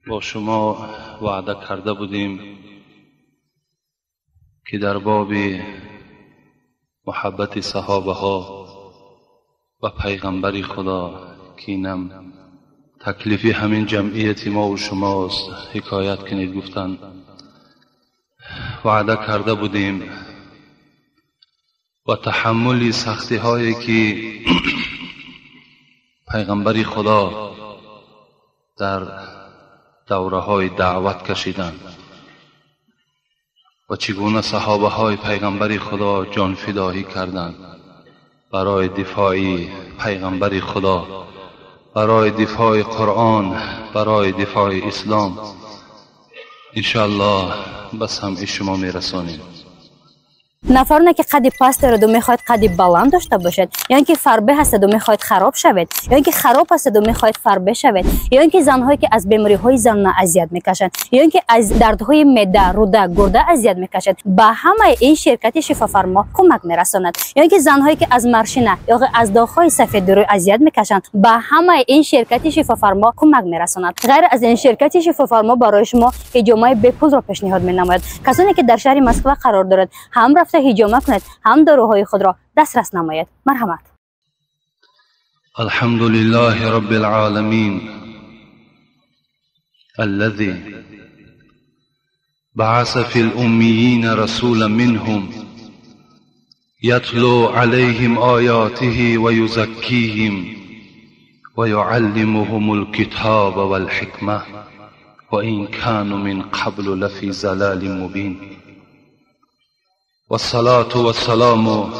با شما وعده کرده بودیم که در باب محبت صحابه ها و پیغمبر خدا که اینم تکلیفی همین جمعیت ما و شماست حکایت کنید گفتن. وعده کرده بودیم و تحمل سختی هایی که پیغمبر خدا در دوره های دعوت کشیدند و چگونه صحابه های پیغمبر خدا جان فدایی کردند برای دفاع پیغمبر خدا، برای دفاع قرآن، برای دفاع اسلام. انشاءالله بس هم شما میرسانیم. نفر نه که قد پست دارد و میخواید قد بلند داشته باشد، یا اینکه فربه هستید و میخواید خراب شوید، یا اینکه خراب هستید و میخواید فربه شوید، یا اینکه زنهایی که از بیماری های زنانه اذیت میکشند، یا اینکه از دردهای معده، روده، گرده اذیت میکشند، به همه این شرکت شفا فرما کمک میرساند. یا اینکه زنهایی که از مرشینه یا از داغ‌های سفید روی اذیت میکشند، به همه این شرکت شفا فرما کمک میرساند. غیر از این شرکت شفا فرما برای شما حجامه بپول را پیشنهاد مینماید. کسانی که در شهر مسکو قرار دارند هم رفته حجامه کند، هم داروهای خود را دسترس نماید. مرحمت. الحمد لله رب العالمين الذي بعث في الأميين رسولا منهم يتلو عليهم آياته ويزكيهم ويعلمهم الكتاب والحكمة وإن كانوا من قبل لفي ضلال مبين. والصلاة والسلام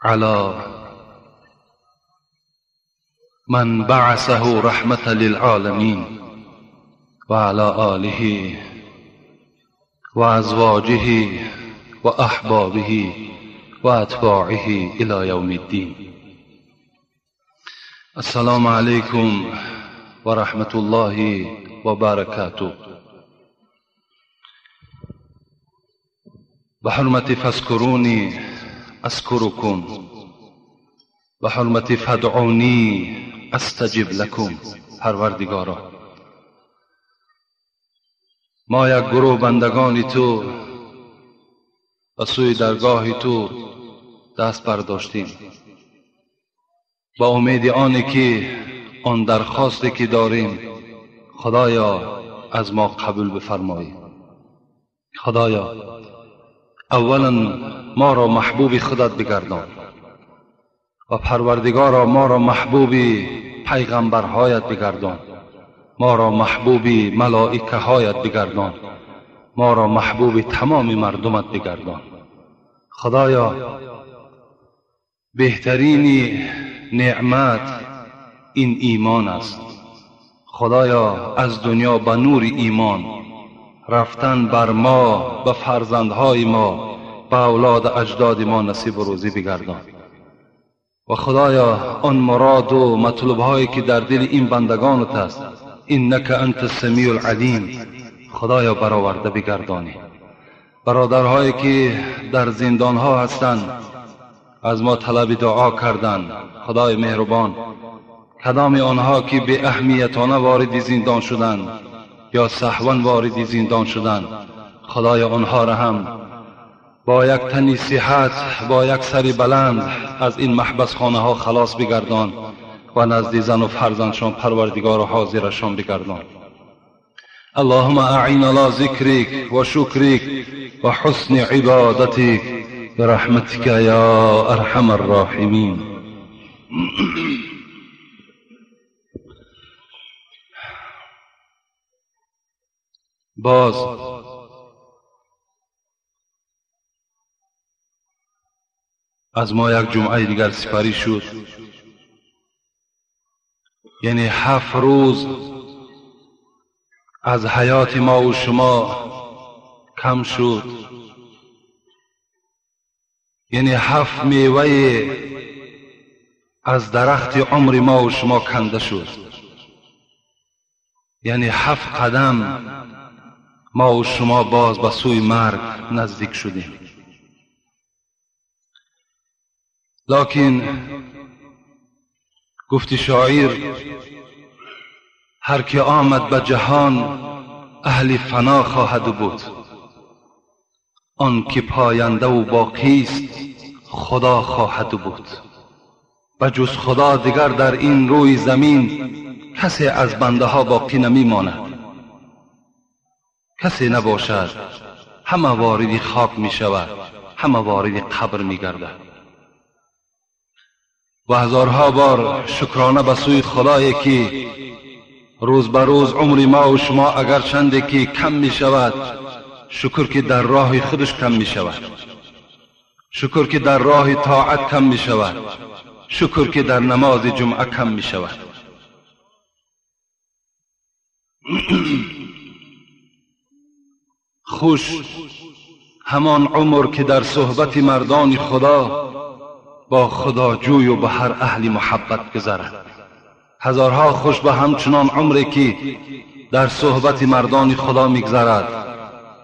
على من بعثه رحمة للعالمين وعلى آله وأزواجه وأحبابه وأتباعه إلى يوم الدين. السلام عليكم ورحمة الله وبركاته. بحرمت فاذكروني اذكركم بحرمت فادعوني استجب لكم. پروردگارا، ما یک گروه بندگان تو و سوی درگاه تو دست برداشتیم با امید آنی که آن درخواستی که داریم خدایا از ما قبول بفرمایی. خدایا اولا ما را محبوب خودت بگردان و پروردگارا ما را محبوب پیغمبرهایت بگردان، ما را محبوب ملائکه هایت بگردان، ما را محبوب تمام مردمت بگردان. خدایا بهترین نعمت این ایمان است. خدایا از دنیا به نور ایمان رفتن بر ما، به فرزندهای ما، به اولاد اجداد ما نصیب و روزی بگردان. و خدایا آن مراد و مطلوبهایی که در دل این بندگانت است، انک انت السمیع العلیم، خدایا برآورده بگردانی. برادرهایی که در زندانها هستند از ما طلب دعا کردند، خدای مهربان کدام آنها که به اهمیتانه وارد زندان شدند یا سهوا وارد زندان شدند، خدای آنها را هم با یک تنی صحت، با یک سر بلند از این محبس خانه ها خلاص بگردان و نزد زن و فرزندشان پروردگار و حاضرشان بگردان. اللهم اعین علی ذکرک و شکرک و حسن عبادتک برحمتک یا ارحم الراحمین. باز از ما یک جمعه دیگر سپری شد، یعنی 7 روز از حیات ما و شما کم شد، یعنی 7 میوه از درخت عمر ما و شما کنده شد، یعنی 7 قدم ما و شما باز به سوی مرگ نزدیک شدیم. لکن گفت شاعر هر که آمد به جهان اهل فنا خواهد بود. آن که پاینده و باقی است خدا خواهد بود. و جز خدا دیگر در این روی زمین کسی از بنده ها باقی نمی ماند. کسی نباشد. همه واردی خاک می شود، همه واردی قبر می گردد. و هزارها بار شکرانه به سوی خدایی که روز به روز عمر ما و شما اگر چنده که کم می شود، شکر که در راه خودش کم می شود، شکر که در راه طاعت کم می شود، شکر که در نماز جمعه کم می شود. خوش همان عمر که در صحبت مردان خدا با خداجوی و به هر اهل محبت گذرد. هزارها خوش به همچنان عمری که در صحبت مردان خدا میگذرد،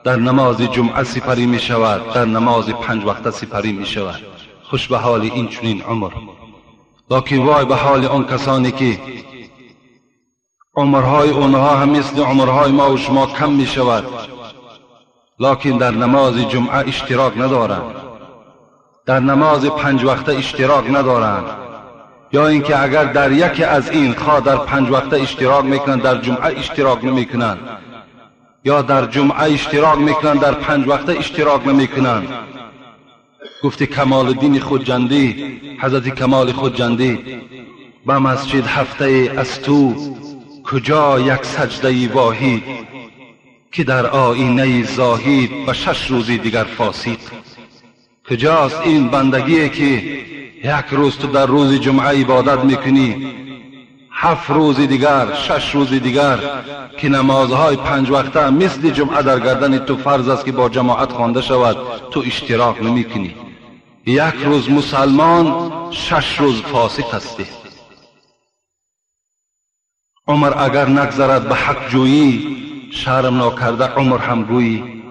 در نماز جمعه سپری می شود، در نماز 5 وقته سپری می شود. خوش به حال این چنین عمر. لکن وای به حال آن کسانی که عمرهای اونها هم مثل عمرهای ما و شما کم می شود، لکن در نماز جمعه اشتراک ندارند، در نماز 5 وقته اشتراک ندارند، یا اینکه اگر در یکی از این خواه در 5 وقته اشتراک میکنند در جمعه اشتراک نمیکنند، یا در جمعه اشتراک میکنند در 5 وقته اشتراک نمیکنند. گفت کمال الدین خودجندی، حضرت کمال خودجندی، به مسجد هفته از تو کجا یک سجده واحد که در آینه زاهد و 6 روزی دیگر فاسد. کجاست این بندگی که یک روز تو در روز جمعه عبادت میکنی، 7 روز دیگر 6 روز دیگر که نمازهای 5 وقته مثل جمعه در گردن تو فرض است که با جماعت خوانده شود، تو اشتراک نمیکنی. یک روز مسلمان 6 روز فاسق هستی. عمر اگر نگذرد به حق جویی، شرم ناکرده عمر هم گویی.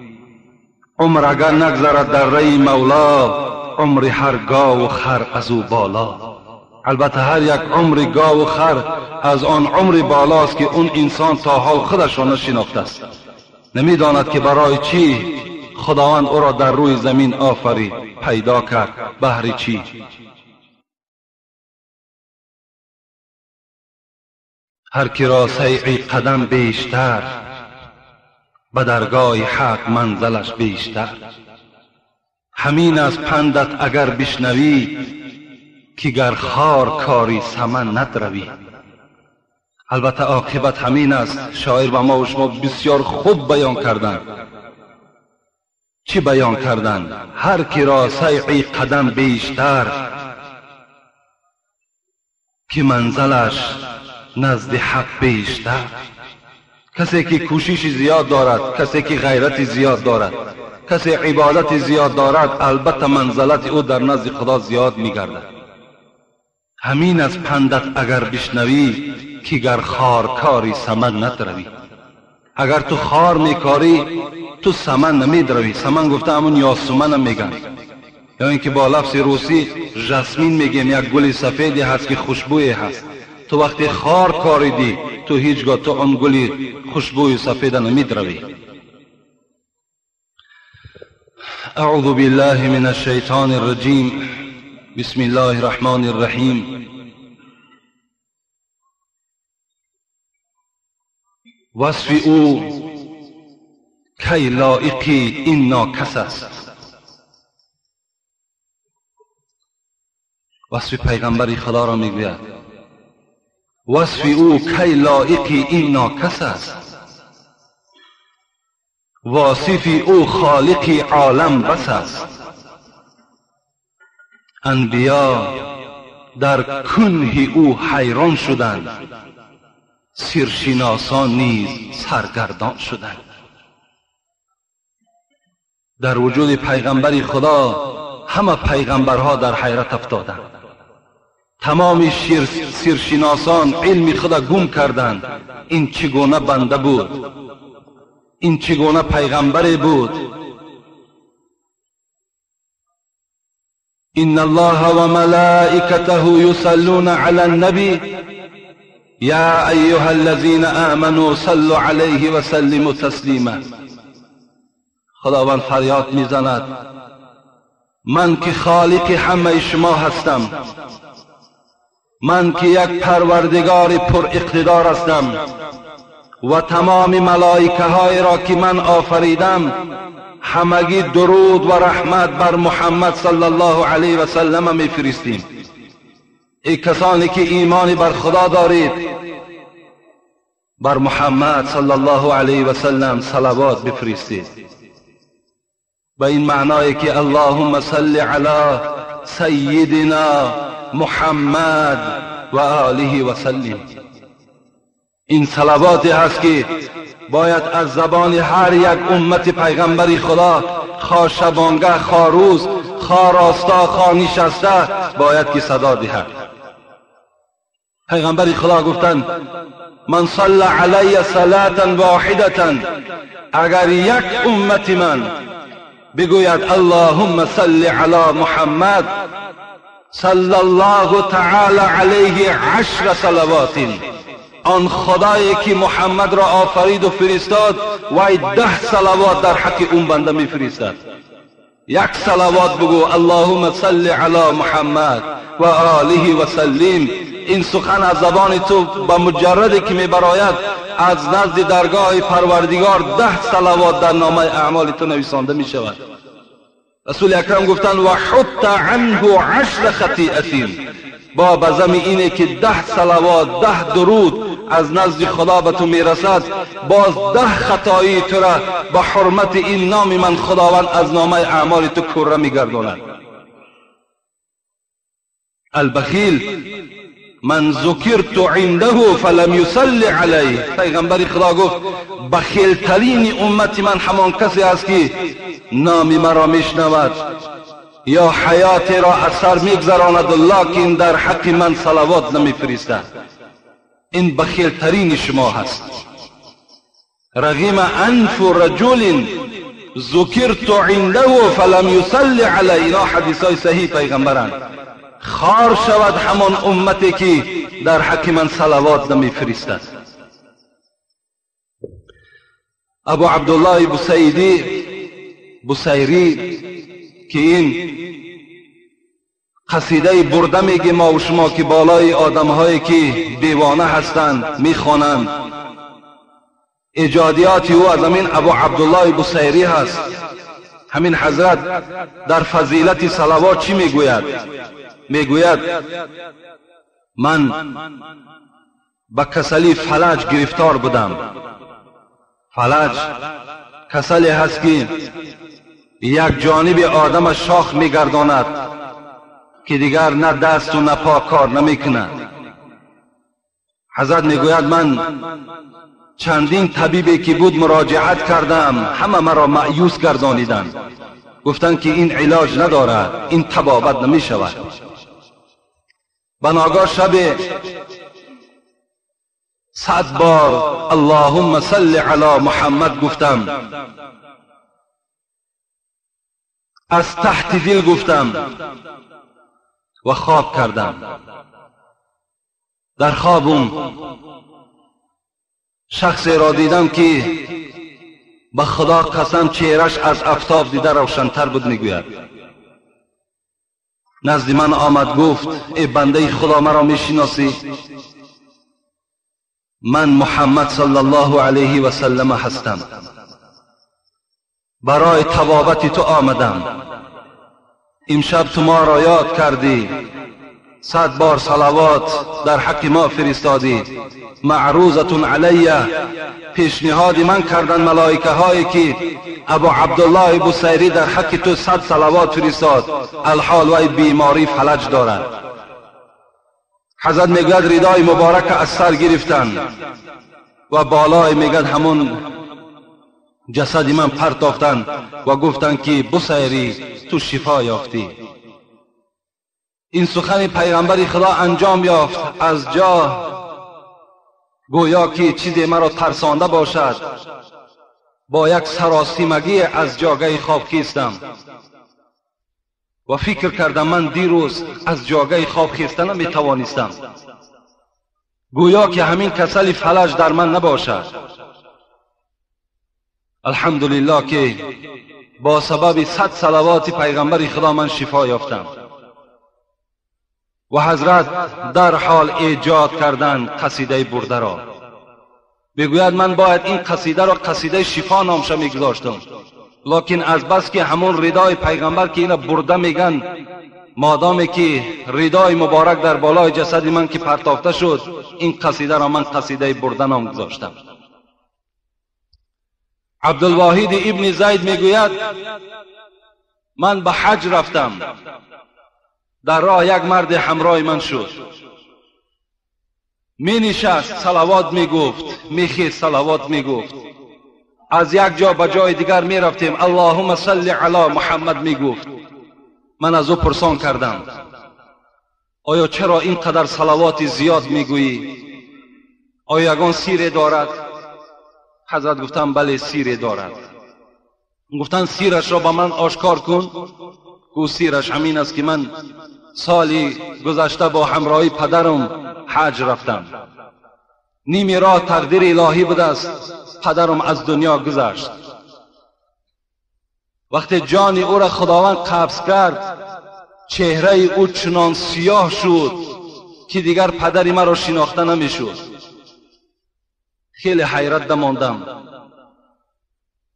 عمر اگر نگذرد در ری مولا، عمر هر گاو و خر از او بالا. البته هر یک عمر گاو و خر از آن عمر بالاست که اون انسان تا حال خودش را نشناخته است، نمیداند که برای چی خداوند او را در روی زمین آفرید، پیدا کرد، بهر چی. هر کی را سعی قدم بیشتر، به درگاه حق منزلش بیشتر. همین از پندت اگر بشنوی، که گر خار کاری سمن ندروی. البته عاقبت همین است. شاعر و ما و شما بسیار خوب بیان کردند. چی بیان کردند؟ هر کی را سعی قدم بیشتر، که منزلش نزد حق بیشتر. کسی که کوشش زیاد دارد، کسی که غیرت زیاد دارد، کسی عبادت زیاد دارد، البته منزلت او در نزد خدا زیاد میگردد. همین از پندت اگر بشنوی، که گر خار کاری سمن ندروی. اگر تو خار میکاری تو سمن نمیدروی. سمن گفته همون یاسمن میگن، یا اینکه با لفظ روسی جاسمین میگیم، یک گل سفیدی هست که خوشبوی هست. تو وقتی خار کاریدی تو هیچگاه تو آن گلی خوشبوی سفید نمیدروی. اعوذ بالله من الشیطان الرجیم. بسم الله الرحمن الرحیم. وصف او کی لایقی این ناکس است. وصف پیغمبر خدا را میگوید. وصف او کی لایقی این ناکس است. واصف او خالق عالم بس است. انبیا در کنه او حیران شدند، سرشناسان نیز سرگردان شدند. در وجود پیغمبر خدا همه پیغمبرها در حیرت افتادند. تمام سرشناسان علم خدا گم کردند. این چگونه بنده بود؟ این چگونه پیغمبری بود؟ ان الله و ملائکته یصلون علی النبی یا ایها الذین آمنوا صلوا علیه و سلموا تسلیما. خداوند فریاد میزند من که خالق همه شما هستم، من که یک پروردگار پر اقتدار هستم و تمام ملائکه های را که من آفریدم همگی درود و رحمت بر محمد صلی الله علیه و سلم میفرستیم. ای کسانی که ایمانی بر خدا دارید بر محمد صلی الله علیه و سلم صلوات بفرستید. به این معنای که اللهم صل علی سیدنا محمد و آله و سلم. این صلواتی هست که باید از زبان هر یک امت پیغمبر خدا، خواه شبانگه، خواه روز، خواه راستا، خواه نشسته، باید که صدا دهد. پیغمبر خدا گفتند من صلی علی صلاة واحدة، اگر یک امت من بگوید اللهم صل علی محمد صلی الله تعالی علیه 10 صلوات، آن خدایی که محمد را آفرید و فرستاد وی 10 صلوات در حق اون بنده میفرستد. یک صلوات بگو اللهم صل علی محمد و آله و سلم. این سخن از زبان تو به مجردی که میبراید از نزد درگاه پروردگار 10 صلوات در نامه اعمال تو نویسانده می شود. رسول اکرم گفتند و حط عنه 10 خطیئة، با بزم اینه که 10 صلوات 10 درود از نزد خدا به تو میرسد، باز 10 خطایی تو را به حرمت این نام من خداوند از نامه اعمال تو کره میگرداند. البخیل من ذکرت عنده فلم یصلی علیه. پیغمبر خدا گفت بخیل ترین امت من همان کسی است که نام مرا میشنود یا حیات را از سر میگذراند لکن در حق من صلوات نمیفرستد. این بخیل ترین شما هست. رغم انف رجل ذکرت عنده فلم یصلی علیه. اینا حدیث های صحیح پیغمبران. خار شود همان امتی که در حق من صلوات نمیفرستد. ابو عبدالله بصیری که این قصیده برده میگه ما و شما که بالای آدم هایی که دیوانه هستند میخوانند، ایجادیات او از همین ابو عبدالله بصیری هست. همین حضرت در فضیلت صلوات چی میگوید؟ میگوید من به کسلی فلج گرفتار بودم. فلج کسلی هست که یک جانب آدم شاخ میگرداند که دیگر نه دست و نه پا کار نمیکند. حضرت میگوید من چندین طبیبی که بود مراجعت کردم، همه مرا مایوس گردانیدند. گفتند که این علاج ندارد، این طبابت نمی شود. بناگاه شب 100 بار اللهم صل علی محمد گفتم، از تحت دل گفتم و خواب کردم. در خوابم شخصی را دیدم که به خدا قسم چهرش از آفتاب دیده روشن‌تر بود. میگوید نزد من آمد گفت ای بنده خدا مرا میشناسی؟ من محمد صلی الله علیه و سلم هستم، برای طبابت تو آمدم. امشب تو ما را یاد کردی، 100 بار صلوات در حق ما فرستادی. معروضتون علیه، پیشنهاد من کردن ملائکه هایی که ابو عبدالله بصیری در حق تو 100 صلوات فرستاد، الحال وی بیماری فلج دارد. حضرت میگد ردای مبارک از سر گرفتن و بالای میگد همون جسد من پرتافتن و گفتن که بصیری تو شفا یافتی. این سخن پیغمبر خدا انجام یافت از جا گویا که چیزی مرا ترسانده باشد. با یک سراسیمگی از جاگه خواب خیستم و فکر کردم من دیروز از جاگه خواب خیستن نمیتوانستم. گویا که همین کسل فلج در من نباشد. الحمدلله که با سبب 100 صلوات پیغمبر خدا من شفا یافتم و حضرت در حال ایجاد کردن قصیده برده را. بگوید من باید این قصیده را قصیده شفا نامش میگذاشتم، لکن از بس که همون ردای پیغمبر که اینا برده میگن، مادامی که ردای مبارک در بالای جسد من که پرتافته شد، این قصیده را من قصیده برده نام گذاشتم. عبدالواحد ابن زید میگوید من به حج رفتم، در راه یک مرد همراه من شد، می نشست صلوات می گفت، می خیست صلوات می گفت، از یک جا به جای دیگر می رفتیم اللهم صل علی محمد می گفت. من از او پرسان کردم آیا چرا اینقدر صلوات زیاد می گویی؟ آیا یگان سیری دارد؟ حضرت گفتم بله سیری دارد. گفتن سیرش را با من آشکار کن. او سیرش همین است که من سالی گذشته با همراهی پدرم حج رفتم. نیمی راه تقدیر الهی بوده است، پدرم از دنیا گذشت. وقتی جان او را خداوند قبض کرد، چهره او چنان سیاه شد که دیگر پدری مرا شناخته نمیشد. خیلی حیرت ماندم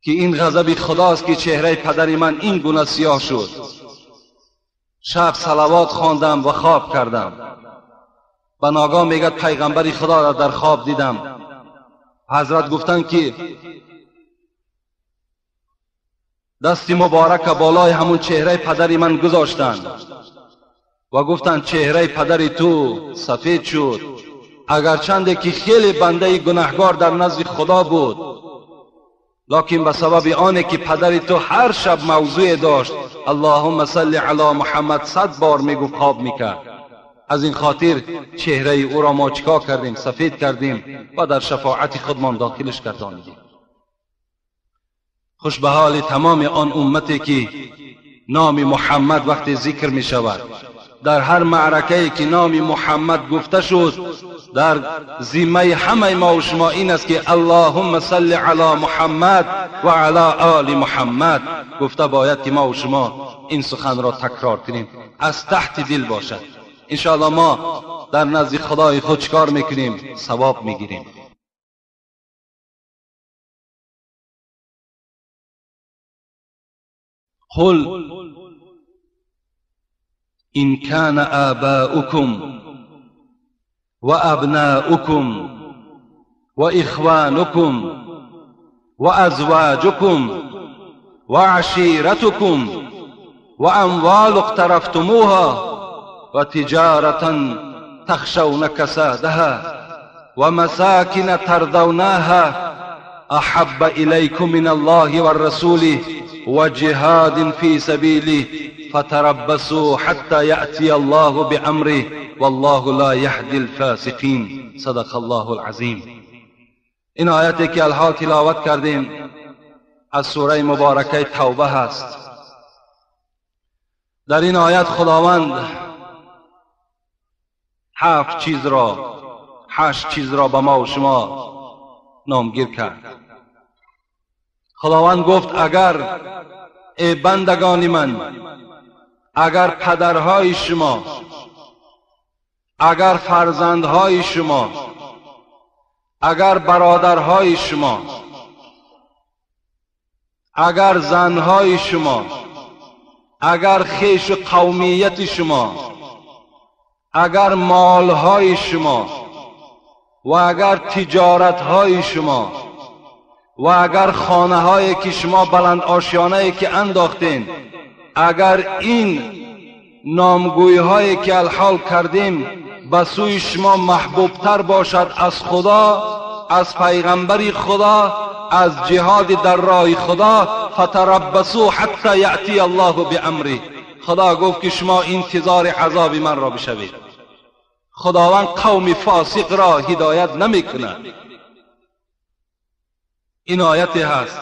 که این غضب خداست که چهره پدری من این گونه سیاه شد. شب صلوات خواندم و خواب کردم. به ناگاه میگه پیغمبر خدا را در خواب دیدم. حضرت گفتن که دستی مبارک بالای همون چهره پدری من گذاشتند و گفتند چهره پدری تو سفید شد، اگرچند که خیلی بنده گناهگار در نزد خدا بود، لکن به سبب آنه که پدری تو هر شب موضوع داشت اللهم صل علی محمد 100 بار میگو خواب میکرد، از این خاطر چهره او را ما چیکار کردیم؟ سفید کردیم و در شفاعت خودمان داخلش گردانیدیم. خوش به حال تمام آن امتی که نام محمد وقتی ذکر می شود، در هر معرکه‌ای که نام محمد گفته شد، در ذمه همه ما و شما این است که اللهم صل علی محمد و علی آل محمد گفته باید که ما و شما این سخن را تکرار کنیم، از تحت دل باشد. انشاءالله ما در نزد خدای خود چیکار میکنیم؟ ثواب میگیریم. قل إن كان آباؤكم وأبناؤكم وإخوانكم وأزواجكم وعشيرتكم وأموال اقترفتموها وتجارة تخشون كسادها ومساكن ترضوناها أحب إليكم من الله والرسول وجهاد في سبيله فتربصوا حتى يأتي الله بأمره والله لا يهدي الفاسقين. صدق الله العظیم. این آیتی که الحال تلاوت کردیم از سوره مبارکه توبه هست. در این آیت خداوند 8 چیز را به ما و شما نامگیر کرد. خداوند گفت اگر ای بندگان من، اگر پدرهای شما، اگر فرزندهای شما، اگر برادرهای شما، اگر زنهای شما، اگر خیش و قومیت شما، اگر مالهای شما و اگر تجارتهای شما و اگر خانه هایی که شما بلند آشیانه که انداختین، اگر این نامگویی هایی که الحال کردیم به سوی شما محبوب تر باشد از خدا، از پیغمبری خدا، از جهاد در راه خدا، فتربصوا حتی یأتی الله بامره. خدا گفت که شما انتظار عذاب من را بشوید. خداوند قوم فاسق را هدایت نمی کند. این آیت هست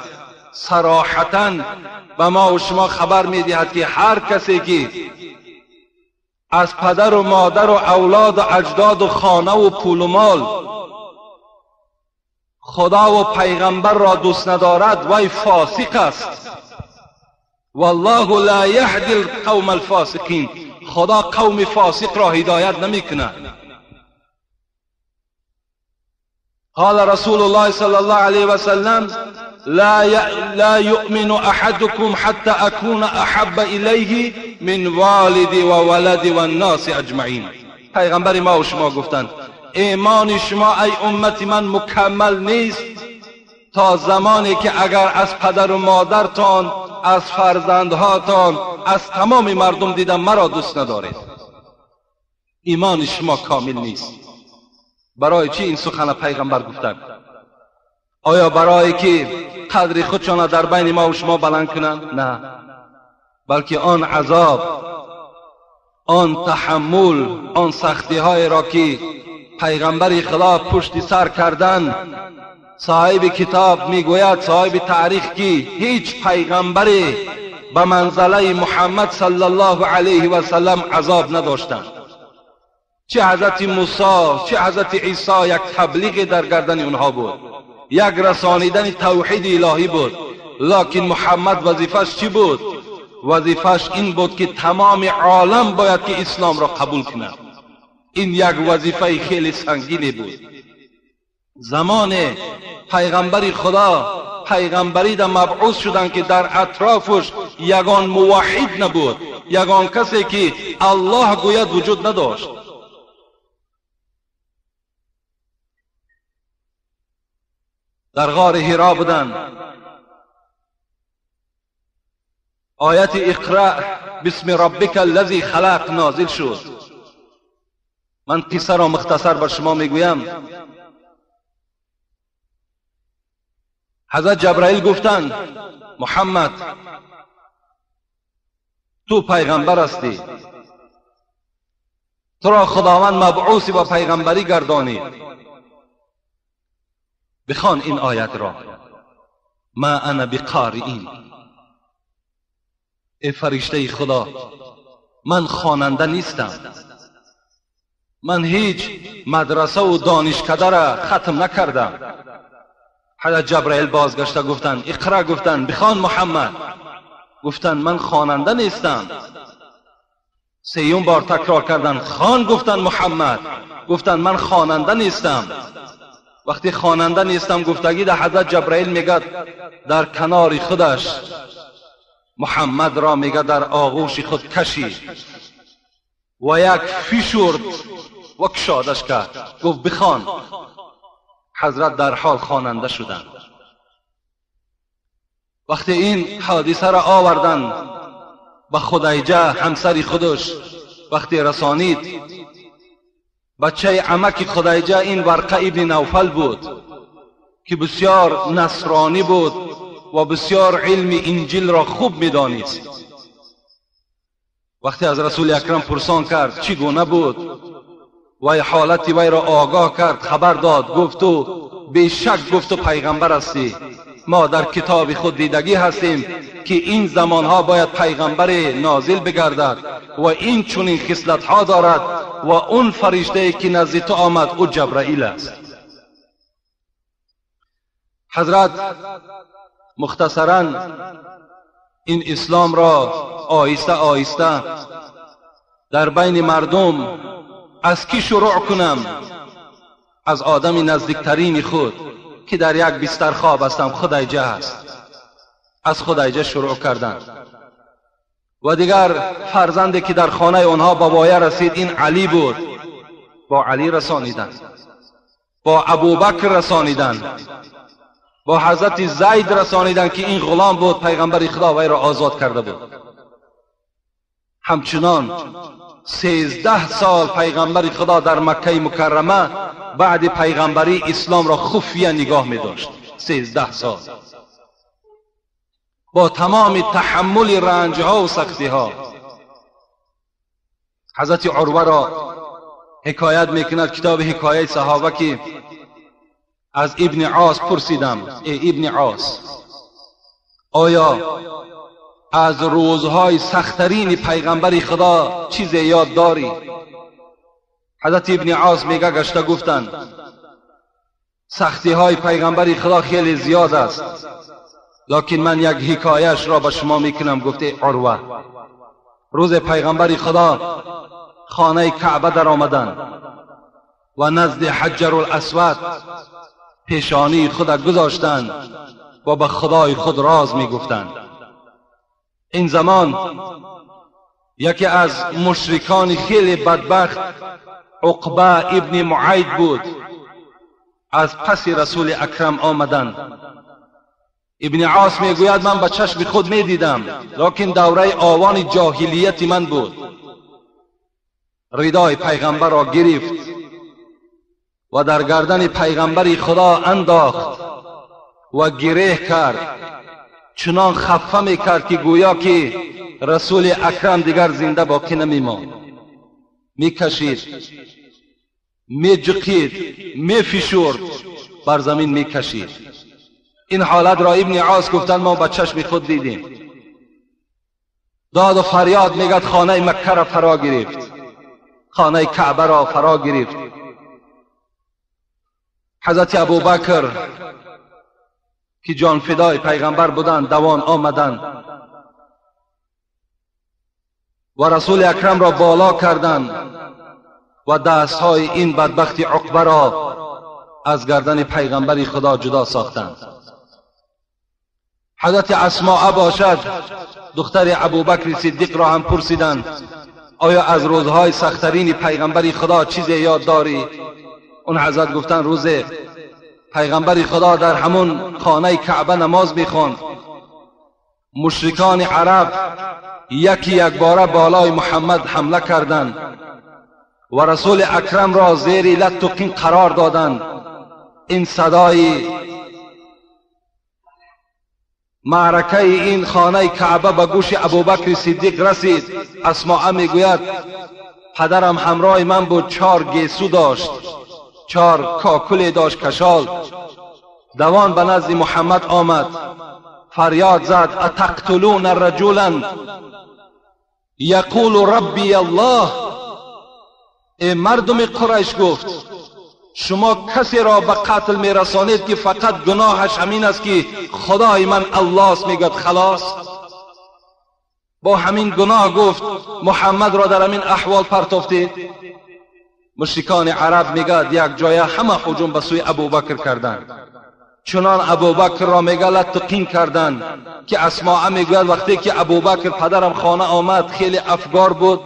صراحتاً به ما و شما خبر می دهد که هر کسی که از پدر و مادر و اولاد و اجداد و خانه و پول و مال خدا و پیغمبر را دوست ندارد وی فاسق است. والله لا یهدی القوم الفاسقین، خدا قوم فاسق را هدایت نمیکند. قال رسول الله صلی الله علیه و سلم لا یؤمن احدکم حتی اکون احب الیه من والدی و ولدی و الناس اجمعین. پیغمبر ما و شما گفتند ایمان شما ای امت من مکمل نیست تا زمانی که اگر از پدر و مادرتان، از فرزندهاتان، از تمام مردم دیدم مرا دوست ندارید، ایمان شما کامل نیست. برای چی این سخن پیغمبر گفتند؟ آیا برای که قدر خودشان در بین ما و شما بلند کنند؟ نه، بلکه آن عذاب، آن تحمل، آن سختی های را که پیغمبر خدا پشت سر کردن. صاحب کتاب میگوید، صاحب تاریخ، که هیچ پیغمبری به منزله محمد صلی الله علیه و سلم عذاب نداشتند. چه حضرت موسی چه حضرت عیسی یک تبلیغ در گردن اونها بود، یک رسانیدن توحید الهی بود. لکن محمد وظیفش چی بود؟ وظیفش این بود که تمام عالم باید که اسلام را قبول کند. این یک وظیفه خیلی سنگینی بود. زمان پیغمبر خدا پیغمبری در مبعوث شدن که در اطرافش یگان موحد نبود، یگان کسی که الله گوید وجود نداشت. در غار حرا بودن. آیت اقرأ بسم ربک الذی خلق نازل شد. من قصه را مختصر بر شما میگویم. حضرت جبرائیل گفتند محمد تو پیغمبر هستی، تو را خداوند مبعوث و پیغمبری گردانید. بخوان این آیت را. ما انا بقارئین، ای فرشته خدا من خواننده نیستم، من هیچ مدرسه و دانشکده را ختم نکردم. حضرت جبرائیل بازگشته گفتند اقرا، گفتند بخوان محمد. گفتند من خواننده نیستم. سیوم بار تکرار کردند خوان. گفتند محمد. گفتند من خواننده نیستم. وقتی خواننده نیستم گفتگی در حضرت جبرائیل میگه در کنار خودش محمد را میگه در آغوش خود کشید و یک فشرد و کشادش کرد. گفت بخوان. حضرت در حال خواننده شدند. وقتی این حادثه را آوردن به خدیجه همسر خودش، وقتی رسانید، بچه عمک خدیجه این ورقه ابن نوفل بود که بسیار نصرانی بود و بسیار علم انجیل را خوب میدانست. وقتی از رسول اکرم پرسان کرد چی گونه بود و حالت وی را آگاه کرد، خبر داد. گفت تو بیشک گفت تو پیغمبر هستی. ما در کتاب خود دیدگی هستیم که این زمانها باید پیغمبر نازل بگردد و این چنین خصلت ها دارد و اون فرشته که نزد تو آمد او جبرائیل است. حضرت مختصرا این اسلام را آهسته آهسته در بین مردم از کی شروع کنم؟ از آدم نزدیکترین خود که در یک بستر خواب هستم، خدیجه است. از خدیجه شروع کردن و دیگر فرزندی که در خانه آنها با وایه رسید این علی بود، با علی رسانیدن، با ابوبکر رسانیدن، با حضرت زید رسانیدن که این غلام بود، پیغمبر خدا وی را آزاد کرده بود. همچنان 13 سال پیغمبر خدا در مکه مکرمه بعد پیغمبری اسلام را خفیه نگاه می داشت. 13 سال با تمام تحمل رنج ها و سختی ها. حضرت عروه را حکایت میکند کتاب حکایت صحابه که از ابن عاص پرسیدم ای ابن عاص، آیا از روزهای سختترین پیغمبر خدا چیز یاد داری؟ حضرت ابن عاص میگه گشته گفتن سختی های پیغمبر خدا خیلی زیاد است، لکن من یک حکایش را به شما میکنم. گفته عروه روز پیغمبر خدا خانه کعبه در آمدند و نزد حجر الاسود پیشانی خود گذاشتند و به خدای خود راز میگفتند. این زمان یکی از مشرکان خیلی بدبخت عقبه ابن معید بود، از پس رسول اکرم آمدند. ابن عاص میگوید من به چشم خود میدیدم، لکن دوره آوان جاهلیت من بود. ردای پیغمبر را گرفت و در گردن پیغمبر خدا انداخت و گره کرد، چنان خفه میکرد که گویا که رسول اکرم دیگر زنده باقی نمیماند. میکشید، میجقید، میفشرد، بر زمین میکشید. این حالت را ابن عاص گفتن ما با چشم خود دیدیم. داد و فریاد میگد خانه مکه را فرا گرفت، خانه کعبه را فرا گرفت. حضرت ابوبکر که جان فدای پیغمبر بودند دوان آمدند و رسول اکرم را بالا کردند و دستهای این بدبخت عقبه را از گردن پیغمبر خدا جدا ساختند. حضرت اسماء باشد دختر ابوبکر صدیق را هم پرسیدند آیا از روزهای سختترین پیغمبر خدا چیزی یاد داری؟ اون حضرت گفتن روز پیغمبر خدا در همون خانه کعبه نماز میخواند، مشرکان عرب یکی یک باره بالای محمد حمله کردند و رسول اکرم را زیر لت و قین قرار دادند. این صدای معرکه این خانه کعبه به گوش ابوبکر صدیق رسید. اسماء میگوید پدرم همراه من بود، 4 گیسو داشت، 4 کاکل داشت کشال. دوان به نزد محمد آمد، فریاد زد اتقتلون رجلا یقول ربی الله. ای مردم قریش، گفت شما کسی را به قتل میرسانید که فقط گناهش همین است که خدای من الله است. میگد خلاص با همین گناه گفت محمد را در همین احوال پرتافتید. مشرکان عرب میگد یک جای همه هجوم به سوی ابوبکر کردند، چنان ابوبکر را میگه لطقین کردند که اسماء میگوید وقتی که ابوبکر پدرم خانه آمد خیلی افگار بود،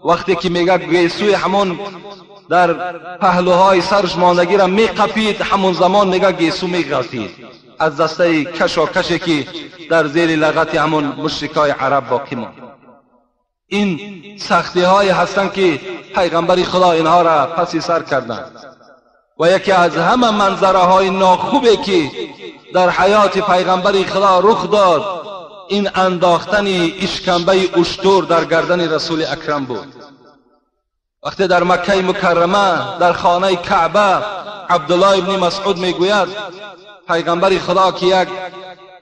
وقتی که میگه گیسوی همون در پهلوهای سرش ماندگی را میقپید، همون زمان میگه گیسو میغلطید از دسته کشاکشی که در زیر لغت همون مشرکای عرب باقی ماند. این سختی های هستند که پیغمبر خدا اینها را پس سر کردند. و یکی از همه منظره های ناخوبی که در حیات پیغمبر خدا رخ داد این انداختن اشکمبه اشتر در گردن رسول اکرم بود. وقتی در مکه مکرمه در خانه کعبه عبدالله ابن مسعود میگوید پیغمبر خدا که یک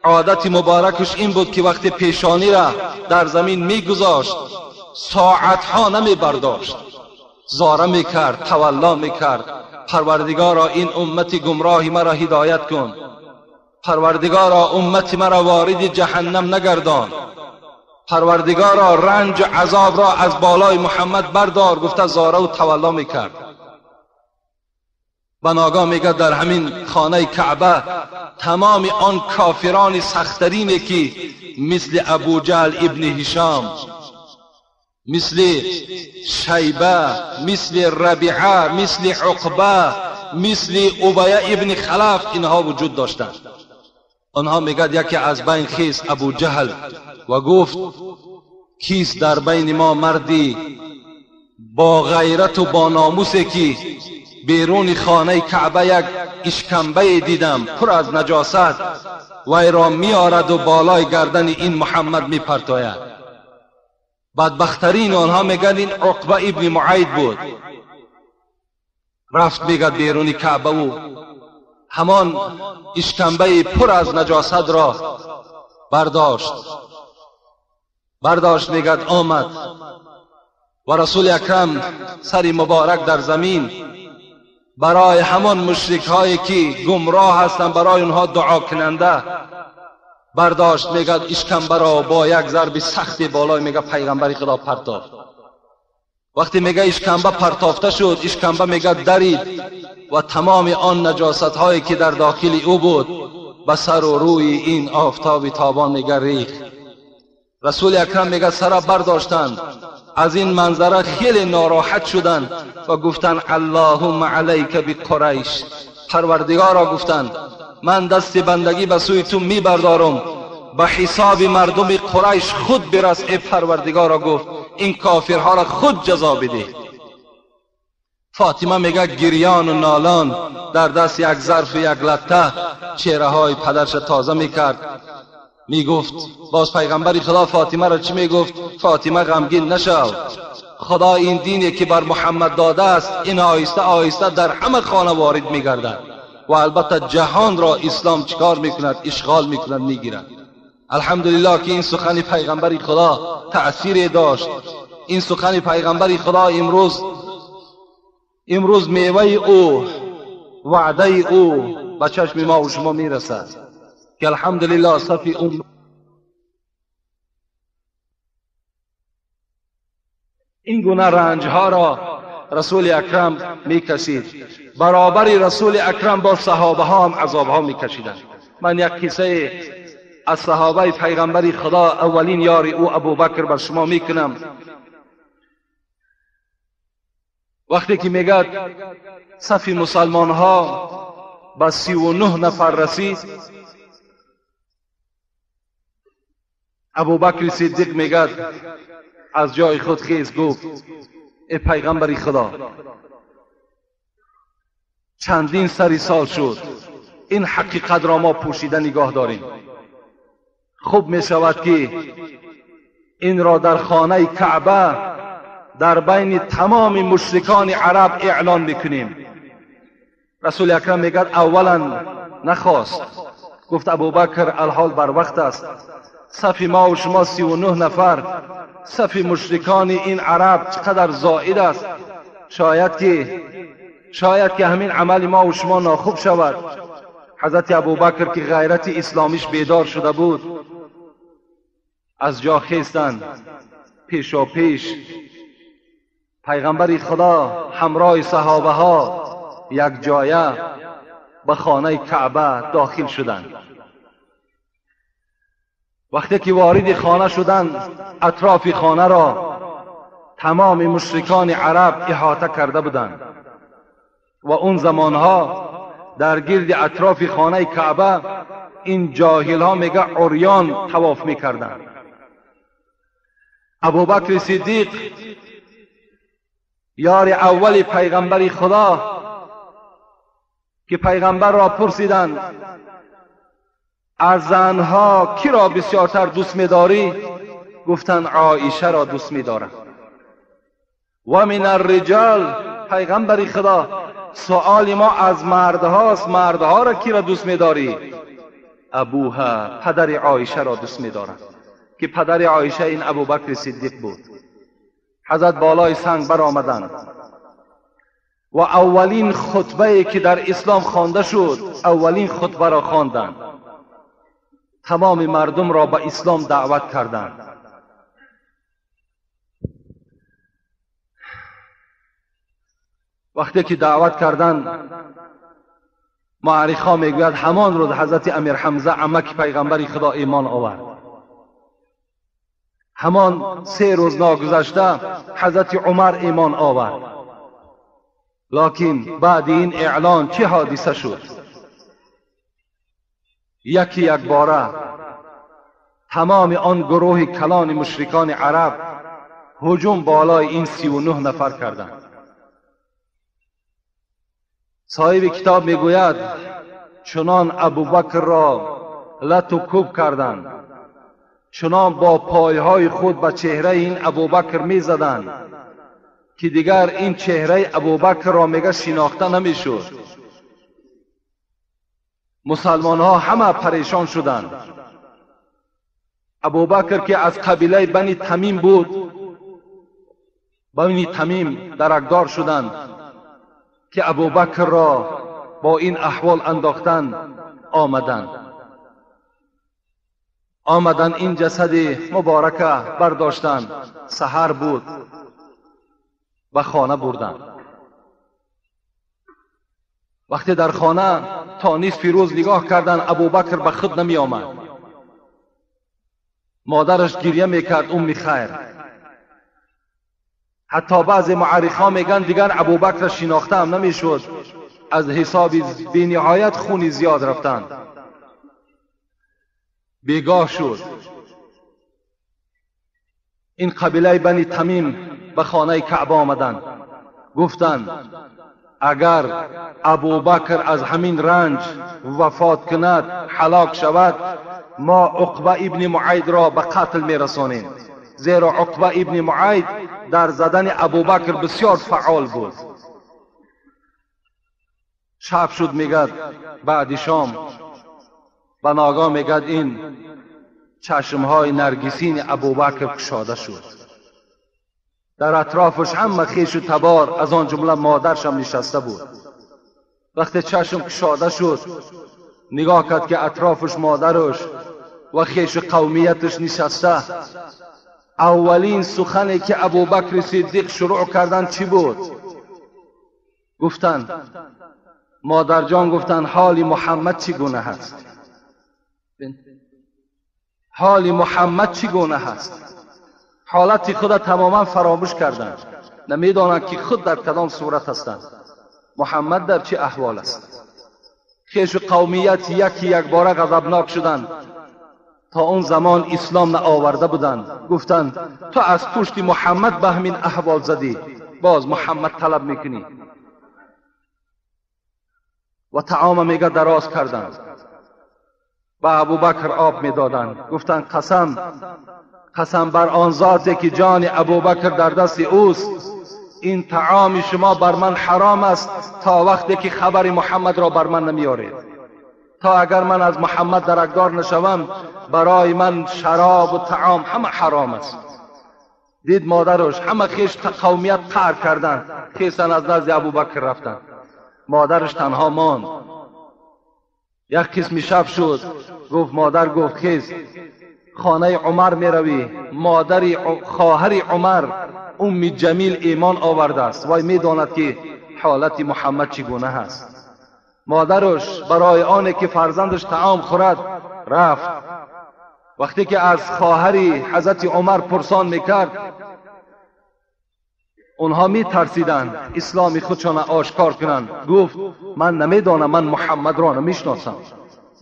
عادت مبارکش این بود که وقتی پیشانی را در زمین میگذاشت ساعتها نمی برداشت، زاره میکرد، تولا میکرد پروردگارا این امت گمراهی مرا هدایت کن، پروردگارا امت مرا وارد جهنم نگردان، پروردگارا رنج و عذاب را از بالای محمد بردار. گفته زاره و تولا میکرد. بناگاه میگه در همین خانه کعبه تمام آن کافران سخترینی که مثل ابو جهل ابن هشام، مثل شیبه، مثل ربیعه، مثل عقبه، مثل ابی ابن خلف اینها وجود داشتند. آنها میگد یکی از بین خیست ابو جهل و گفت کیست در بین ما مردی با غیرت و با ناموسی که بیرون خانه کعبه یک اشکمبه دیدم پر از نجاست وی را میارد و بالای گردن این محمد میپرتاید. بدبخترین آنها میگن این عقبه ابن معید بود. رفت میگد بیرون کعبه و همان اشکمبه پر از نجاست را برداشت برداشت میگد آمد و رسول اکرم سری مبارک در زمین برای همان مشرک هایی که گمراه هستند برای اونها دعا کننده برداشت میگد اشکمبه را با یک ضرب سختی بالای میگه پیغمبر خدا پرتافت. وقتی میگه اشکمبه پرتافته شد، اشکمبه میگه درید و تمام آن نجاست هایی که در داخل او بود به سر و روی این آفتاب تابان میگه ریخت. رسول اکرم میگه سر برداشتند، از این منظره خیلی ناراحت شدند و گفتند اللهم علیک بقریش، پروردگارا گفتند من دست بندگی به سوی تو میبردارم، به حساب مردم قریش خود برس ای پروردگارا. گفت این کافرها را خود جزا بده. فاطمه میگه گریان و نالان در دست یک ظرف یک لطه چهره های پدرش تازه میکرد. میگفت باز پیغمبر خدا فاطمه را چی میگفت؟ فاطمه غمگین نشو، خدا این دینی که بر محمد داده است این آهسته آهسته در همه خانه وارد میگردد و البته جهان را اسلام چیکار میکند؟ اشغال میکند، میگیرد. الحمدلله که این سخن پیغمبر خدا تأثیر داشت. این سخن پیغمبر خدا امروز میوه او، وعده او به چشم ما و شما میرسد که الحمدلله صفی این گونه رنج ها را رسول اکرم میکشید. برابر رسول اکرم با صحابه ها هم عذاب ها میکشیدند. من یک قصه از صحابه پیغمبر خدا اولین یار او ابوبکر بر شما میکنم. وقتی که میگه صف مسلمان ها به 39 نفر رسید، ابوبکر صدیق میگه از جای خود خیز، گفت ای پیغمبر خدا چندین سری سال شد این حقیقت را ما پوشیده نگاه داریم. خوب می شود که این را در خانه کعبه در بین تمام مشرکان عرب اعلان بکنیم. رسول اکرم میگه اولا نخواست. گفت ابوبکر الحال بر وقت است، صف ما و شما 39 نفر، صف مشرکان این عرب چقدر زائد است. شاید که همین عمل ما و شما ناخوب شود. حضرت ابوبکر که غیرت اسلامیش بیدار شده بود از جا خیستند، پیشا پیش پیغمبر خدا همراه صحابه ها یک جایه به خانه کعبه داخل شدند. وقتی که وارد خانه شدند اطراف خانه را تمام مشرکان عرب احاطه کرده بودند و اون زمانها در گرد اطراف خانه کعبه این جاهل ها میگه عریان طواف میکردند. ابوبکر صدیق یار اول پیغمبر خدا که پیغمبر را پرسیدند از زنها کی را بسیارتر دوست می‌داری؟ گفتند عایشه را دوست می‌دارم. و من الرجال، پیغمبر خدا سؤال ما از مردهاست، مردها را کی را دوست می‌داری؟ ابوها، پدر عایشه را دوست می‌دارم که پدر عایشه این ابوبکر صدیق بود. حضرت بالای سنگ برآمدند و اولین خطبه که در اسلام خوانده شد، اولین خطبه را خواندند. تمام مردم را به اسلام دعوت کردند. وقتی که دعوت کردند مورخا میگوید همان روز حضرت امیر حمزه عمک پیغمبر خدا ایمان آورد. همان 3 روز ناگذشته حضرت عمر ایمان آورد. لکن بعد این اعلان چه حادثه شد؟ یک باره تمام آن گروه کلان مشرکان عرب هجوم بالای این 39 نفر کردند. صاحب کتاب میگوید چنان ابوبکر را لت و کوب کردند، چنان با پایهای خود به چهره این ابوبکر میزدند که دیگر این چهره ابوبکر را میگه شناخته نمیشد. مسلمان ها همه پریشان شدند. ابوبکر که از قبیله بنی تمیم بود، بنی تمیم درکدار شدند که ابوبکر را با این احوال انداختن. آمدن این جسد مبارکه برداشتن. سحر بود، به خانه بردن. وقتی در خانه تا نصف روز نگاه کردن، ابوبکر به خود نمی آمد. مادرش گریه میکرد، ام خیر. حتی بعضی معرخان میگن دیگر ابوبکر شناخته هم نمیشد، از حساب بی نهایت خونی زیاد رفتند. بیگاه شد. این قبیله بنی تمیم به خانه کعبه آمدند. گفتند اگر ابوبکر از همین رنج وفات کند، هلاک شود، ما عقبه ابن معید را به قتل میرسانیم. زیرا عقبه ابن معید در زدن ابوبکر بسیار فعال بود. شب شد، میگد بعد شام به ناگاه میگد این چشمهای نرگسین ابوبکر کشاده شد. در اطرافش همه خویش و تبار، از آن جمله مادرش هم نشسته بود. وقتی چشم کشاده شد، نگاه کرد که اطرافش مادرش و خویش قومیتش نشسته. اولین سخنی که ابوبکر صدیق شروع کردن چی بود؟ گفتند مادر جان، گفتند حال محمد چگونه هست؟ حال محمد چگونه هست؟ حالت خود تماما فراموش کردند، نمیدانند که خود در کدام صورت هستند، محمد در چه احوال است. خویش قومیت یکی یک باره غضبناک شدند. تا اون زمان اسلام نآورده بودند. گفتند تو از پشت محمد به همین احوال زدی، باز محمد طلب میکنی. و طعام میگه دراز کردند، به ابوبکر آب میدادند. گفتند قسم بر آن ذاتی که جان ابوبکر در دست اوست، این طعام شما بر من حرام است تا وقتی که خبر محمد را بر من نمیارید. تا اگر من از محمد درکدار نشوم، برای من شراب و طعام همه حرام است. دید مادرش همه خویش قومیت قهر کردند، خیسن از نزد ابوبکر رفتند. مادرش تنها ماند. یک قسم شب شد، گفت مادر، گفت خیز خانه عمر می روی. خواهر عمر ام جمیل ایمان آورده است، وای می داند که حالت محمد چگونه هست. مادرش برای آنه که فرزندش طعام خورد رفت. وقتی که از خواهری حضرت عمر پرسان میکرد، اونها می ترسیدند اسلام خودشان آشکار کنند. گفت من نمیدانم، من محمد را نمیشناسم،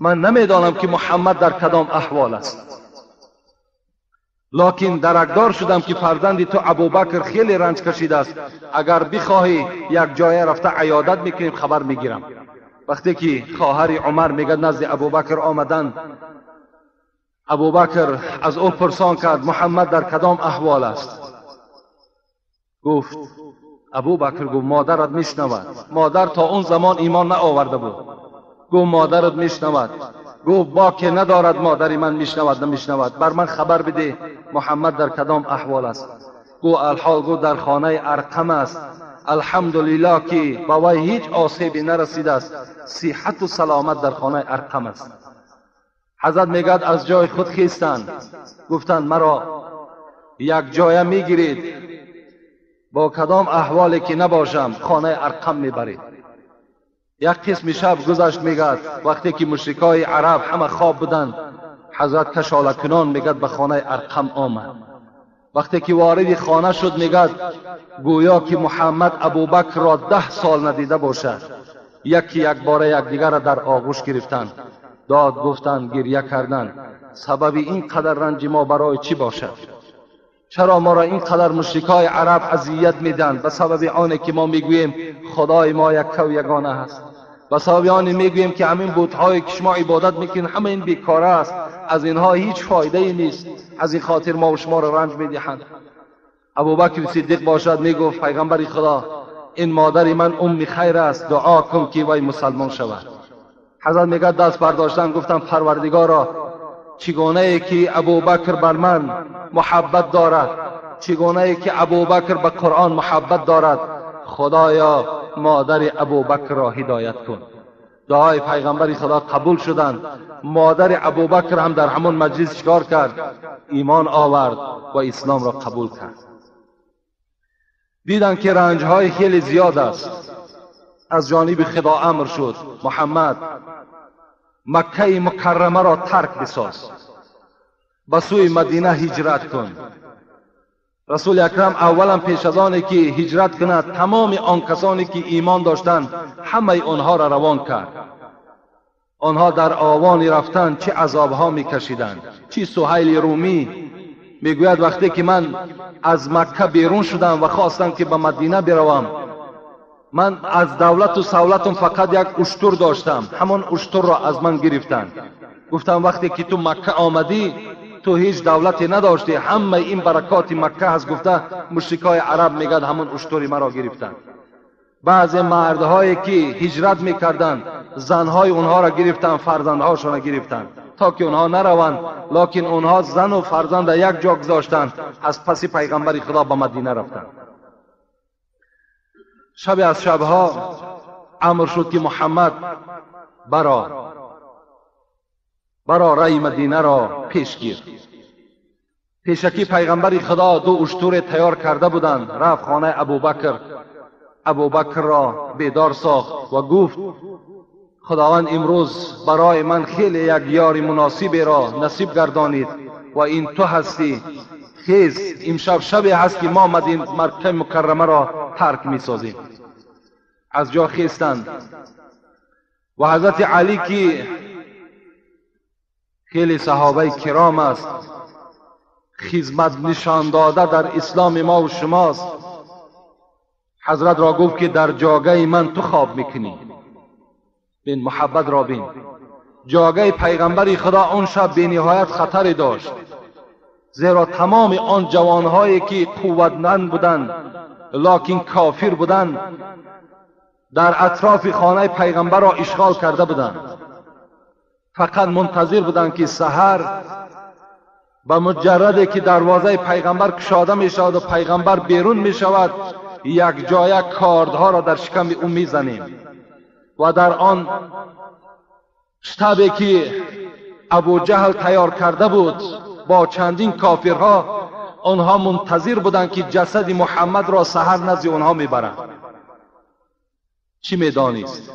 من نمیدانم که محمد در کدام احوال است. لکن درکدار شدم که فرزندی تو ابوبکر خیلی رنج کشیده است، اگر بخواهی یک جای رفته عیادت میکنیم، خبر میگیرم. وقتی که خواهر عمر میگه نزد ابوبکر آمدند، ابوبکر از او پرسان کرد محمد در کدام احوال است. گفت ابوبکر گفت مادرت میشنود. مادر تا اون زمان ایمان نآورده بود. گفت مادرت میشنود. گفت با که ندارد مادری من میشنود نمیشنود، بر من خبر بده محمد در کدام احوال است. گفت الحال گفت در خانه ارقم است، الحمدلله که با وی هیچ آسیبی نرسیده است، صحت و سلامت در خانه ارقم است. حضرت میگد از جای خود خیستند، گفتند مرا یک جای میگیرید، با کدام احوالی که نباشم خانه ارقم میبرید. یک قسم شب گذشت، میگد وقتی که مشرکای عرب همه خواب بودند، حضرت کشاله کنان میگد به خانه ارقم آمد. وقتی که وارد خانه شد، میگد گویا که محمد ابوبکر را 10 سال ندیده باشد. یک باره یکدیگر را در آغوش گرفتند، داد گفتند، گریه کردند. سبب این قدر رنج ما برای چی باشد؟ چرا ما را اینقدر مشرکای عرب اذیت میدن؟ به سبب آنه که ما میگوییم خدای ما یک و یگانه است، به سبب آنه میگوییم که همین بت‌هایی که شما عبادت میکنید همه این بیکاره است، از اینها هیچ فایده ای نیست، از این خاطر ما و شما را رنج میدهند. ابوبکر صدیق باشد میگفت پیغمبر خدا، این مادر من ام خیر است، دعا کن که وی مسلمان شود. حضرت میگه دست برداشتن، گفتم پروردگارا چگونه ای که ابوبکر بر من محبت دارد، چگونه ای که ابوبکر به قرآن محبت دارد. خدایا مادر ابوبکر را هدایت کن. دعای پیغمبر خدا قبول شدند. مادر ابوبکر هم در همون مجلس چیکار کرد؟ ایمان آورد و اسلام را قبول کرد. دیدن که رنجهای خیلی زیاد است. از جانب خدا امر شد محمد مکه مکرمه را ترک بساز، به سوی مدینه هجرت کن. رسول اکرم اولا پیش از آنی که هجرت کند تمام آن کسانی که ایمان داشتند همه آنها را روان کرد. آنها در آوانی رفتند، چه عذابها میکشیدند. چه سهیل رومی میگوید وقتی که من از مکه بیرون شدم و خواستم که به مدینه بروم، من از دولت و سهولتم فقط یک اشتر داشتم، همون اشتر را از من گرفتند. گفتم وقتی که تو مکه آمدی تو هیچ دولتی نداشتی، همه این برکات مکه هست. گفته مشرکای عرب میگن همون اشتری مرا گرفتند. بعض مردهایی که هجرت میکردند زنهای اونها را گرفتند، فرزندهاشون را گرفتند تا که اونها نروند، لکن اونها زن و فرزند یک جا گذاشتند، از پس پیغمبر خدا به مدینه رفتند. شب از شبها امر شد که محمد برا رای مدینه را پیش گیر. پیشکی پیغمبر خدا دو اشتر تیار کرده بودند. رفت خانه ابوبکر را بیدار ساخت و گفت خداوند امروز برای من خیلی یک یار مناسبی را نصیب گردانید و این تو هستی. خیز امشب شبی هست که ما مکه مکرمه را ترک می سازیم. از جا خیستند و حضرت علی که خیلی صحابه کرام است، خدمت نشان داده در اسلام ما و شماست، حضرت را گفت که در جاگه من تو خواب میکنی. بین محبت را بین. جاگه پیغمبر خدا اون شب بی نهایت خطری داشت، زیرا تمام آن جوانهایی که قوتمند بودند لکن کافر بودند در اطراف خانه پیغمبر را اشغال کرده بودند. فقط منتظر بودند که سحر به مجرد که دروازه پیغمبر کشاده می شود و پیغمبر بیرون می شود، یک جای کاردها را در شکم او می زنیم و در آن شتابی که ابو جهل تیار کرده بود با چندین کافرها، آنها منتظر بودند که جسد محمد را سحر نزد آنها می برند. چی می دانست؟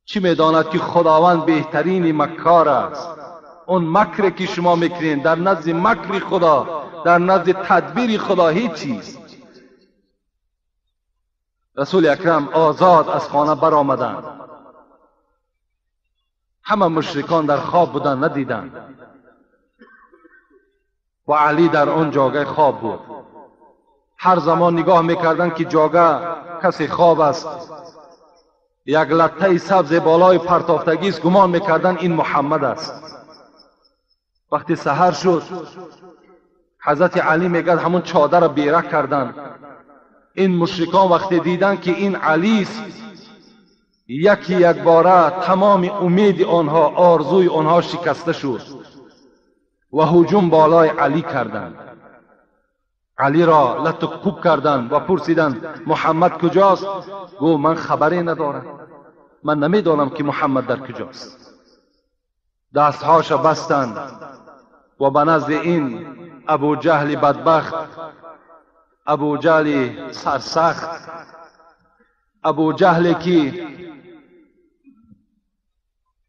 چی می داند که خداوند بهترین مکار است؟ اون مکر که شما میکنین در نزد مکر خدا، در نزد تدبیر خدا هیچ چیز. رسول اکرم آزاد از خانه برآمدند. همه مشرکان در خواب بودند، ندیدند و علی در آن جاگه خواب بود. هر زمان نگاه میکردند که جاگه کسی خواب است، یک لطه سبز بالای پرتافتگی است، گمان میکردند این محمد است. وقتی سحر شد حضرت علی میگه همون چادر را بیرک کردند. این مشرکان وقتی دیدن که این علی است، یک باره تمام امید آنها، آرزوی آنها شکسته شد و هجوم بالای علی کردند. علی را لط و کوب کردند و پرسیدند محمد کجاست؟ گفت من خبری ندارم، من نمیدانم که محمد در کجاست. دستهاش بستند و به نزد این ابو جهل بدبخت، ابو جهل سرسخت، ابو جهل که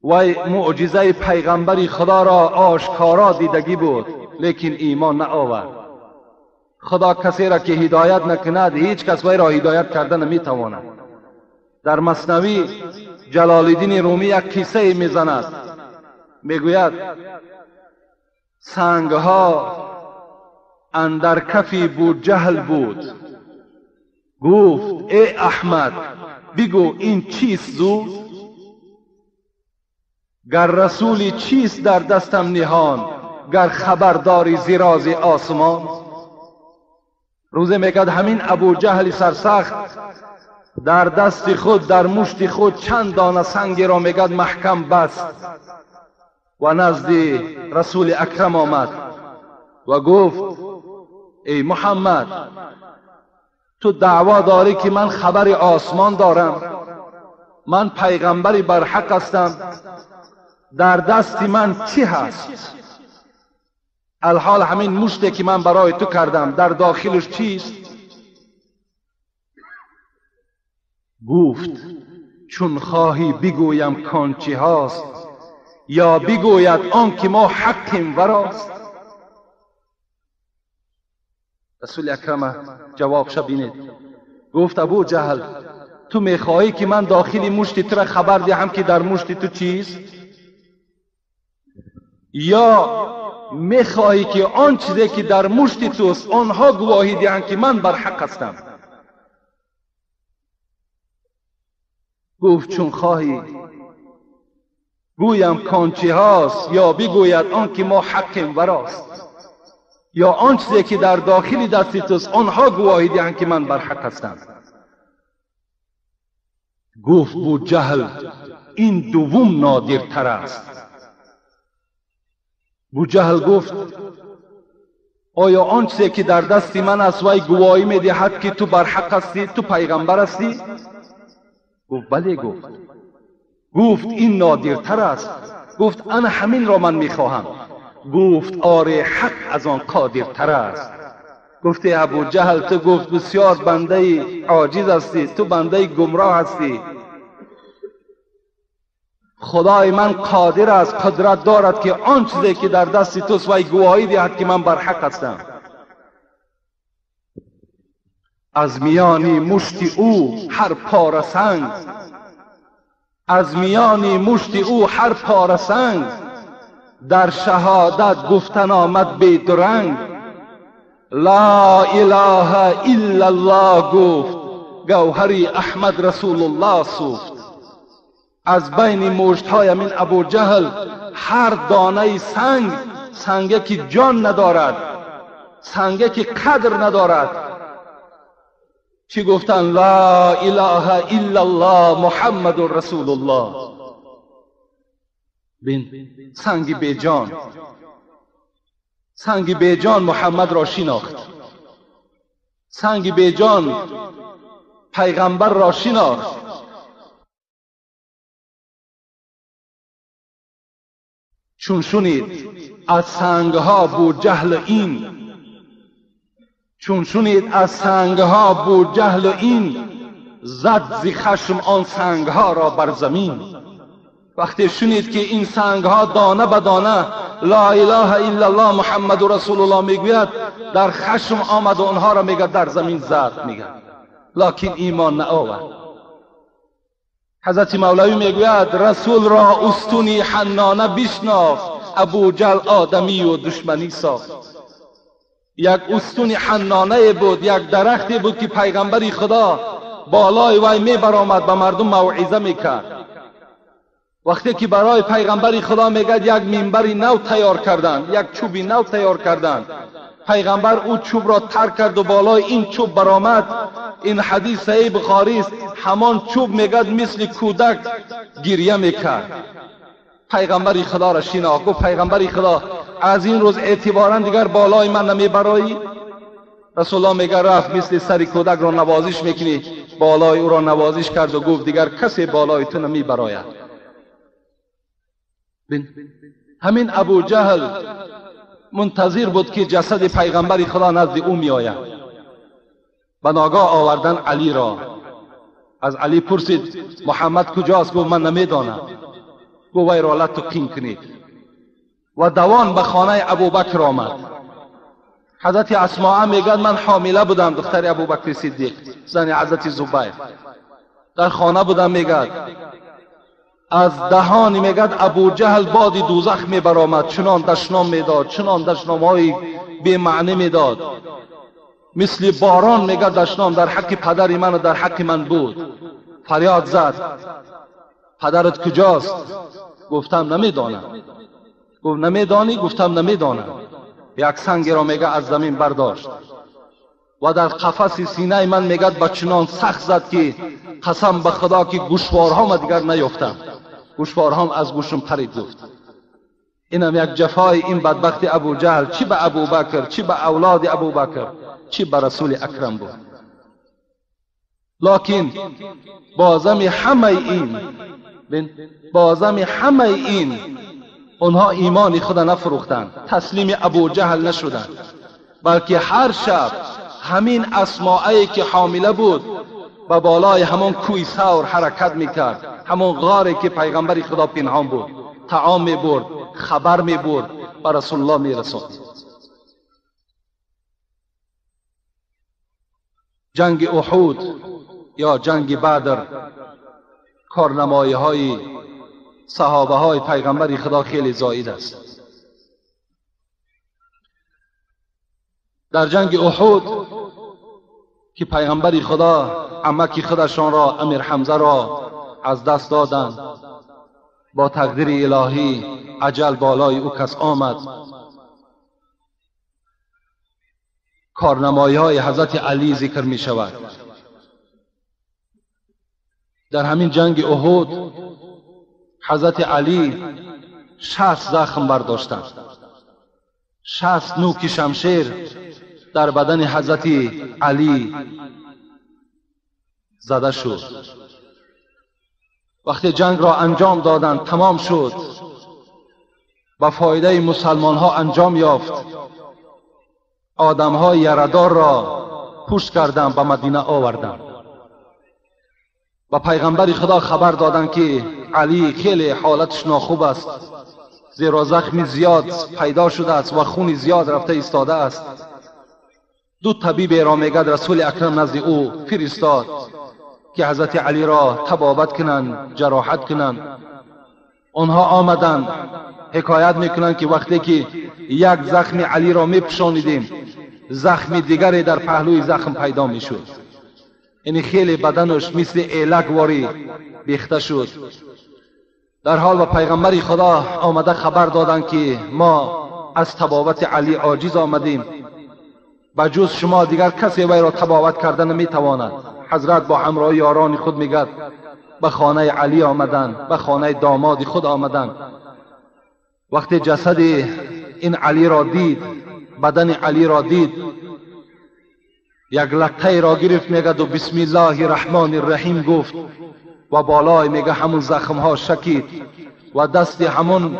وی معجزه پیغمبر خدا را آشکارا دیدگی بود لیکن ایمان نآورد. خدا کسی را که هدایت نکند هیچ کس وی را هدایت کرده نمیتواند. در مثنوی جلال الدین رومی یک قصه میزند، میگوید سنگها اندر کفی بود جهل بود، گفت ای احمد بگو این چیست زود؟ گر رسولی چیست در دستم نهان، گر خبرداری زیراز آسمان. روزه میگد همین ابو جهل سرسخت در دست خود، در مشت خود چند دانه سنگی را میگد محکم بست و نزد رسول اکرم آمد و گفت ای محمد، تو دعوا داری که من خبر آسمان دارم، من پیغمبری برحق هستم، در دست من چی هست؟ الحال همین مشتی که من برای تو کردم در داخلش چیست؟ گفت چون خواهی بگویم کان چی هاست، یا بگوید آن که ما حقیم وراست. رسول اکرم جوابش بینید، گفت ابو جهل، تو میخواهی که من داخل مشت تو را خبر دهم که در مشت تو چیست، یا میخواهی که آن چیزی که در مشت توست آنها گواهی دهند که من بر حق هستم؟ گفت چون خواهی گویم کان چی هاست، یا بگوید آن که ما حقیم وراست، یا آن چیزی که در داخل دست توست آنها گواهی دهند که من بر حق هستم. گفت بو جهل این دوم نادرتر است. بو جهل گفت آیا آن چیزی که در دست من است وای گواهی میدهد که تو بر حق هستی، تو پیغمبر هستی؟ گفت بله. گفت این نادرتر است. گفت انا همین را من میخواهم. گفت آره، حق از آن قادرتر است. گفت ابو جهل، تو گفت بسیار بنده عاجز هستی، تو بنده گمراه هستی، خدای من قادر است، قدرت دارد که آن چیزی که در دست توست وای گواهی دهد که من بر حق هستم. از میانی مشت او هر پاره سنگ، از میانی مشت او هر پاره سنگ، در شهادت گفتن آمد بی درنگ. لا اله الا الله گفت، گوهری احمد رسول الله سوفت. از بین مشت‌های من ابو جهل هر دانه سنگ، سنگی که جان ندارد، سنگی که قدر ندارد، چی گفتن؟ لا اله الا الله محمد رسول الله. بین سنگ بی جان، سنگ بی جان محمد را شناخت، سنگ بی جان پیغمبر را شناخت. چون شنید از سنگها بو جهل این، چون شنید از سنگها بو جهل این، زد ز خشم آن سنگها را بر زمین. وقتی شنید که این سنگها دانه به دانه لا اله الا الله محمد رسول الله میگوید، در خشم آمد و آنها را میگه در زمین زد میگه، لکن ایمان نه آورد. حضرت مولوی میگوید رسول را استونی حنانه بشناخت، ابو جهل آدمی و دشمنی ساخت. یک استون حنانه بود، یک درختی بود که پیغمبری خدا بالای وی می برآمد به مردم موعظه میکرد. وقتی که برای پیغمبری خدا میگد یک منبری نو تیار کردند، یک چوبی نو تیار کردند، پیغمبر او چوب را ترک کرد و بالای این چوب برآمد. این حدیث صحیح بخاری است. همان چوب میگد مثل کودک گریه میکرد. پیغمبری خدا را شناخت. گفت پیغمبری خدا از این روز اعتبارا دیگر بالای من نمیبرایی؟ رسول الله میگه رفت مثل سری کودک را نوازش میکنی، بالای او را نوازش کرد و گفت دیگر کسی بالای تو نمیبراید. همین ابو جهل منتظر بود که جسد پیغمبری خدا نزد او می آید. به ناگاه آوردن علی را. از علی پرسید محمد کجاست؟ گفت من نمیدانم. گفت وی را لطفاً کنید. و دوان به خانه ابوبکر آمد. حضرت اسماء میگد من حامله بودم، دختر ابوبکر صدیق زن حضرت زبیر، در خانه بودم. میگد از دهان میگد ابو جهل باد دوزخ میبرآمد، چنان دشنام میداد، چنان دشنامهای بی معنی میداد، مثل باران میگد دشنام در حق پدر من و در حق من بود. فریاد زد پدرت کجاست؟ گفتم نمیدانم. گفت نمیدانی؟ گفتم نمیدانم. یک سنگ را میگه از زمین برداشت و در قفس سینه من میگد با چنان سخت زد که قسم به خدا که گوشوارهام دیگر نیفتم. گوشوارهام از گوشم پرید. گفت اینم یک جفای این بدبخت ابو جهل، چی به ابو بکر، چی به اولاد ابو بکر، چی به رسول اکرم بود. لکن بازم همه این اونها ایمان خود نفروختند، تسلیم ابو جهل نشدند، بلکه هر شب همین اسماعی که حامله بود به بالای همون کوی ثور حرکت میکرد، همون غاری که پیغمبر خدا پنهان بود، طعام میبرد، خبر میبرد، به رسول الله میرسوند. جنگ احد یا جنگ بدر کارنمایی های صحابه های پیغمبر خدا خیلی زائد است. در جنگ احد که پیغمبر خدا عمک خودشان را امیر حمزه را از دست دادند، با تقدیر الهی اجل بالای او کس آمد. کارنمایی های حضرت علی ذکر می شود. در همین جنگ احد حضرت علی 60 زخم برداشتند. 60 نوک شمشیر در بدن حضرت علی زده شد. وقتی جنگ را انجام دادند، تمام شد، با فایده مسلمان ها انجام یافت. آدم های یردار را پشت کردند، به مدینه آوردند و پیغمبر خدا خبر دادند که علی خیلی حالتش ناخوب است، زیرا زخم زیاد پیدا شده است و خون زیاد رفته ایستاده است. دو طبیب را میگد رسول اکرم نزد او فرستاد که حضرت علی را طبابت کنند، جراحت کنند. آنها آمدند، حکایت میکنند که وقتی که یک زخم علی را میپشانیدیم، زخم دیگری در پهلوی زخم پیدا میشد. یعنی خیلی بدنش مثل ایلک واری بیخته شد. در حال به پیغمبر خدا آمده خبر دادند که ما از طبابت علی عاجز آمدیم، بجز شما دیگر کسی وی را طبابت کردن نمیتواند. حضرت با همراه یاران خود میگد به خانه علی آمدند، به خانه داماد خود آمدند. وقتی جسد این علی را دید، بدن علی را دید، یک لقطه را گرفت، میگد و بسم الله الرحمن الرحیم گفت و بالای میگه همون زخم ها شکید و دست همون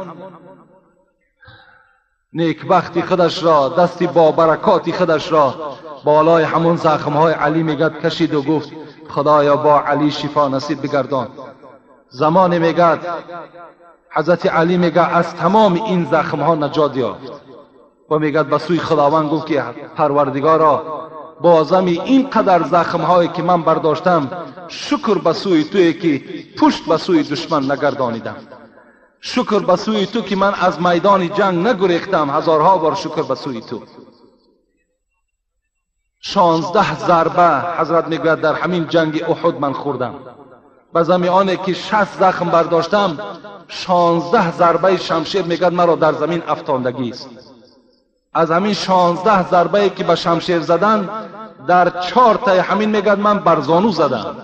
نیکبختی خودش را، دستی با برکاتی خودش را بالای همون زخم های علی میگد کشید و گفت خدایا با علی شفا نصیب بگردان. زمان میگد حضرت علی میگه از تمام این زخم ها نجات یافت و میگد به سوی خداوند گفت که پروردگارا، بازم این قدر زخم هایی که من برداشتم، شکر به سوی تویی که پشت به سوی دشمن نگردانیدم. شکر به سوی تو که من از میدان جنگ نگریختم. هزارها بار شکر به سوی تو. 16 ضربه حضرت میگوید در همین جنگ احد من خوردم. به زمانی که 60 زخم برداشتم، 16 ضربه شمشیر میگوید مرا در زمین افکندگی است. از همین 16 ضربه که به شمشیر زدن، در 4 تا همین میگوید من بر زانو زدم،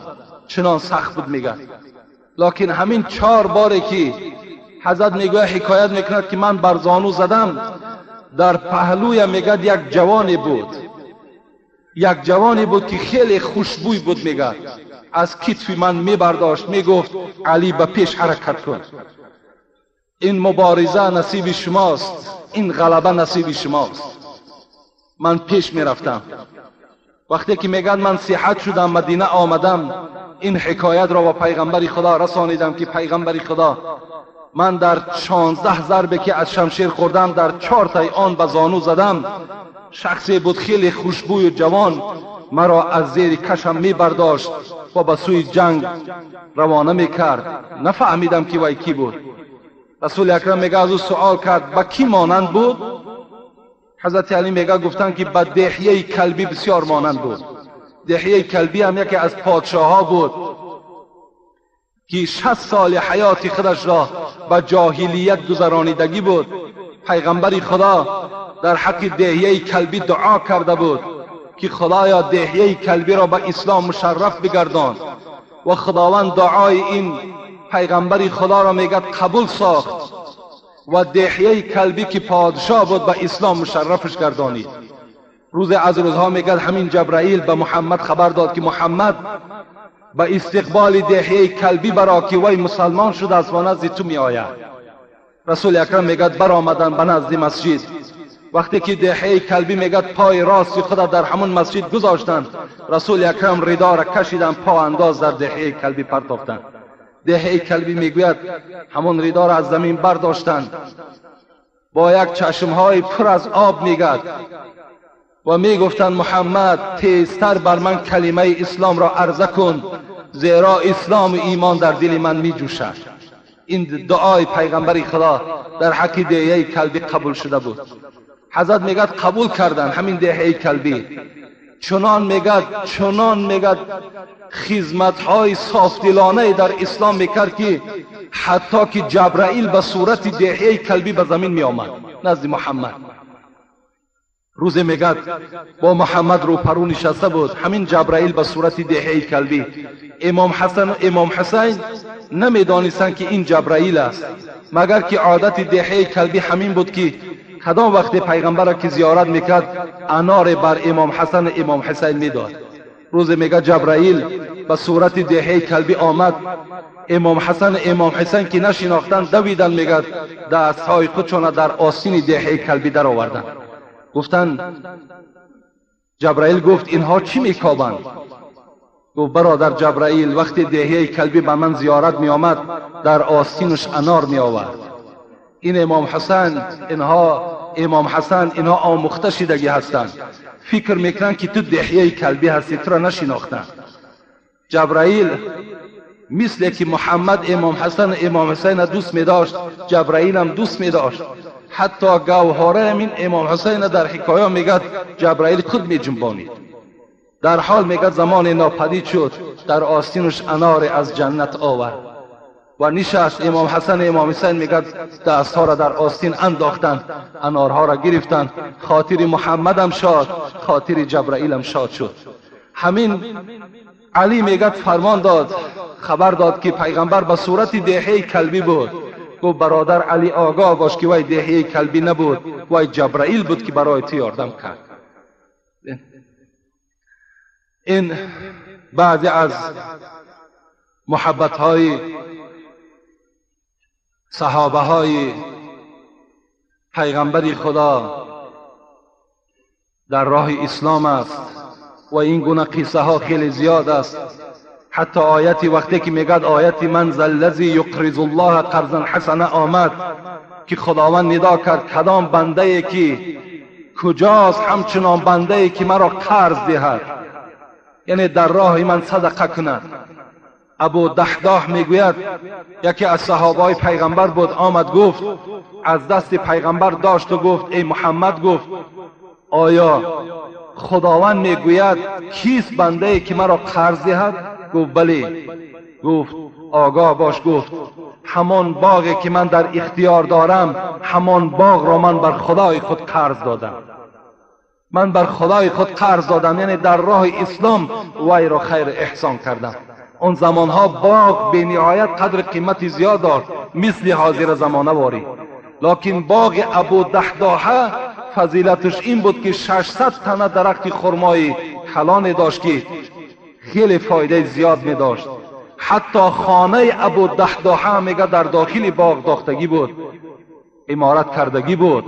چنان سخت بود میگوید. لکن همین 4 باری که حضرت میگوید حکایت میکند که من بر زانو زدم، در پهلوی میگوید یک جوانی بود، یک جوانی بود که خیلی خوشبوی بود. میگوید از کتف من میبرداشت، میگفت علی به پیش حرکت کن، این مبارزه نصیب شماست، این غلبه نصیب شماست. من پیش میرفتم. وقتی که میگن من صحت شدم، مدینه آمدم، این حکایت را با پیغمبر خدا رسانیدم که پیغمبر خدا، من در 16 ضربه که از شمشیر خوردم، در 4 تای آن به زانو زدم. شخصی بود خیلی خوشبوی و جوان، مرا از زیر کشم میبرداشت و به سوی جنگ روانه میکرد. نفهمیدم که وی کی بود. رسول اکرم میگه از او سوال کرد با کی مانند بود؟ حضرت علی میگه گفتن که با دحیه کلبی بسیار مانند بود. دحیه کلبی هم یکی از پادشاه ها بود که 60 سال حیات خودش را به جاهلیت گذرانیدگی بود. پیغمبر خدا در حق دحیه کلبی دعا کرده بود که خدایا دحیه کلبی را به اسلام مشرف بگردان، و خداوند دعای این پیغمبر خدا را میگه قبول ساخت و دحیه کلبی که پادشاه بود به اسلام مشرفش گردانید. روز از روزها میگه همین جبرائیل به محمد خبر داد که محمد به استقبال دحیه کلبی برا که وی مسلمان شده است و نزد تو می آید. رسول اکرم میگه برآمدن به نزد مسجد. وقتی که دحیه کلبی میگه پای راست خود در همون مسجد گذاشتند، رسول اکرم ردا را کشیدن، پا انداز در دحیه کلبی پرتافتند. دحیه کلبی میگوید همون ردا را از زمین برداشتند، با یک چشمهای پر از آب میگد و میگفتند محمد تیزتر بر من کلمه اسلام را عرضه کن، زیرا اسلام و ایمان در دل من میجوشد. این دعای پیغمبر خدا در حق دحیه کلبی قبول شده بود. حضرت میگه قبول کردن همین دحیه کلبی. چنان میگه خدمت‌های صافدلانه در اسلام میکرد که حتی که جبرائیل به صورت دحیه کلبی به زمین می آمد نزد محمد. روز میگه با محمد رو پرو نشسته بود همین جبرائیل به صورت دحیه کلبی. امام حسن و امام حسین نمیدانستند که این جبرائیل است، مگر که عادت دحیه کلبی همین بود که کدام وقت پیغمبر را که زیارت میکرد انار بر امام حسن و امام حسین میداد. روز میگه جبرائیل به صورت دحیه کلبی آمد. امام حسن و امام حسین که نشناختند دویدن، میگه دستهای خودشان در آستین دحیه کلبی در آوردند. گفتند جبرائیل گفت اینها چی میکابند؟ گفت برادر جبرائیل وقتی دحیه کلبی به من زیارت می آمد در آستینش انار می آورد. این امام حسن اینها آموخته شدگی هستند، فکر میکنن که تو دحیه کلبی هستی، تو را نشناختند. جبرائیل مثل که محمد امام حسن و امام حسین دوست می داشت، جبرائیل هم دوست می داشت. حتی گوهره من امام حسین در حکایه میگه جبرائیل خود می جنبانید. در حال میگه زمان ناپدید شد، در آستینش انار از جنت آورد و نشست. امام حسن امام حسین میگه دستها را در آستین انداختند، انارها را گرفتند. خاطر محمد هم شاد، خاطر جبرائیل هم شاد شد. همین علی میگه فرمان داد، خبر داد که پیغمبر به صورت دحیه کلبی بود. گفت برادر علی آگاه باش که وای دحیه کلبی نبود، وای جبرائیل بود که برای تو یاردم کرد. این بعضی از محبت های صحابه های پیغمبر خدا در راه اسلام است و این گونه قصه ها خیلی زیاد است. حتی آیتی وقتی که میگد آیتی من ذا الذی یقرض الله قرضا حسنا آمد که خداوند ندا کرد کدام بنده ای که کجاست همچنان بنده ای که مرا قرض دهد، یعنی در راه من صدقه کند. ابو دحداح میگوید یکی از صحابه پیغمبر بود، آمد گفت از دست پیغمبر داشت و گفت ای محمد، گفت آیا خداوند میگوید کیست بنده ای که مرا قرض دهد؟ گفت بله. گفت آگاه باش، گفت همان باغی که من در اختیار دارم همان باغ را من بر خدای خود قرض دادم. من بر خدای خود قرض دادم، یعنی در راه اسلام وی را خیر احسان کردم. اون زمانها باغ به نهایت قدر قیمت زیاد داشت، مثل حاضر زمانه واری. لکن باغ ابو دحداحه فضیلتش این بود که 600 تنه درخت خرمای کلان داشت که خیلی فایده زیاد می داشت. حتی خانه ابو دحداحه میگه در داخل باغ داختگی بود، عمارت کردگی بود.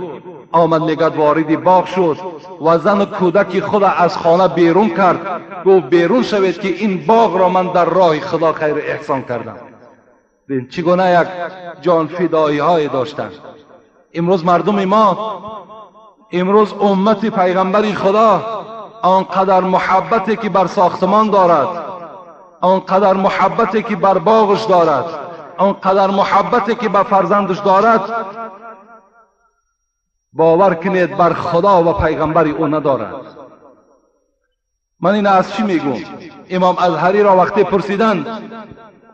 آمد میگه وارد باغ شد و زن و کودک خود از خانه بیرون کرد. گفت بیرون شوید که این باغ را من در راه خدا خیر احسان کردم. ببین چگونه یک جان فدایی های داشتن. امروز مردم ما، امروز امت پیغمبر خدا آنقدر محبتی که بر ساختمان دارد، آنقدر محبتی که بر باغش دارد، آنقدر محبتی که به فرزندش دارد، باور کنید بر خدا و پیغمبر او ندارد. من این از چی میگم؟ امام ازهری را وقتی پرسیدند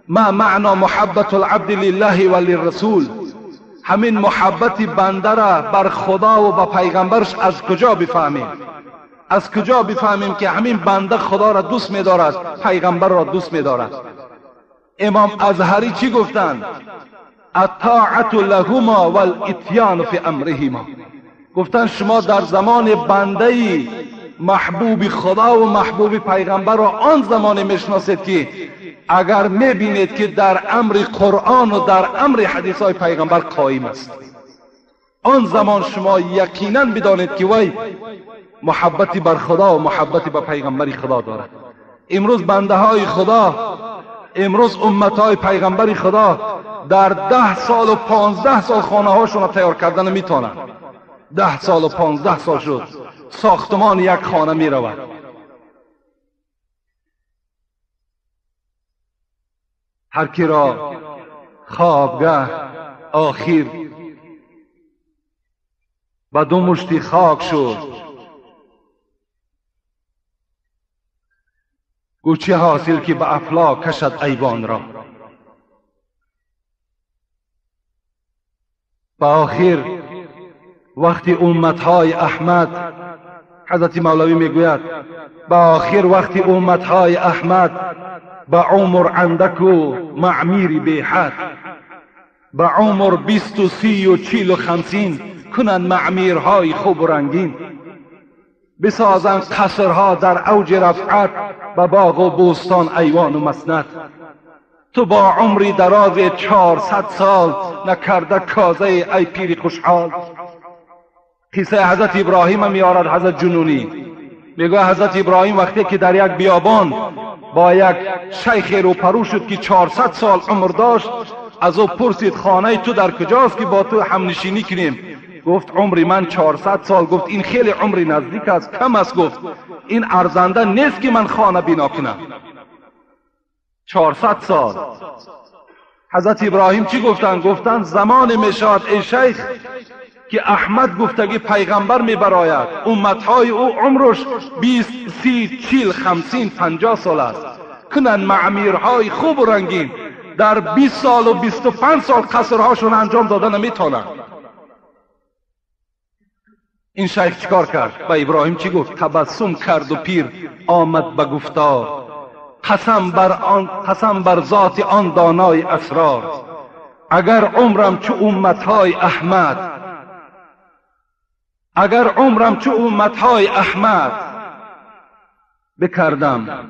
ما معنا محبت العبد لله و للرسول، همین محبت بنده را بر خدا و به پیغمبرش از کجا بفهمیم؟ از کجا بفهمیم که همین بنده خدا را دوست می‌دارد، پیغمبر را دوست می‌دارد؟ امام ازهری چی گفتند؟ الطاعت لهما والاتیان فی امرهما. گفتن شما در زمان بنده محبوب خدا و محبوب پیغمبر را آن زمان میشناسید که اگر میبینید که در امر قرآن و در امر حدیث های پیغمبر قائم است، آن زمان شما یقینا بدانید که وی محبتی بر خدا و محبتی بر پیغمبر خدا دارد. امروز بنده های خدا، امروز امت های پیغمبر خدا در 10 سال و 15 سال خانه هاشون را تیار کردن میتونن. 10 سال و 15 سال شد ساختمان یک خانه می رود. هر کی را خوابگاه آخر با 2 مشتی خاک شد، گوچه حاصل که به افلاک کشد ایوان را. با آخر وقتی امتهای احمد، حضرت مولوی میگوید با آخر وقتی امتهای احمد با عمر اندک و معمیری به حد، با عمر 20 و 30 و 40 و 50 کنند معمیرهای خوب و رنگین، بسازند قصرها در اوج رفعت با باغ و بوستان ایوان و مسند. تو با عمری دراز 400 سال نکرده کازه ای پیر خوشحال. قصه حضرت ابراهیم میارد حضرت جنونی، میگه حضرت ابراهیم وقتی که در یک بیابان با یک شیخ روپرو شد که 400 سال عمر داشت، از او پرسید خانه تو در کجاست که با تو همنشینی کنیم؟ گفت عمری من 400 سال. گفت این خیلی عمری نزدیک است، کم است. گفت این ارزنده نیست که من خانه بنا کنم. 400 سال. حضرت ابراهیم چی گفتن؟ گفتن زمان میشاد ای شیخ که احمد گفتگی پیغمبر میبراید، امتهای او عمرش 20 30 40 50 50 سال است، کنن معمیرهای خوب و رنگین در 20 سال و 25 سال قصرهاشون انجام دادن نمیتونن. این شیخ چیکار کرد؟ با ابراهیم چی گفت؟ تبسم کرد و پیر آمد به گفتار، قسم بر ذات آن دانای اسرار، اگر عمرم چو امتهای احمد، اگر عمرم چو امتهای احمد بکردم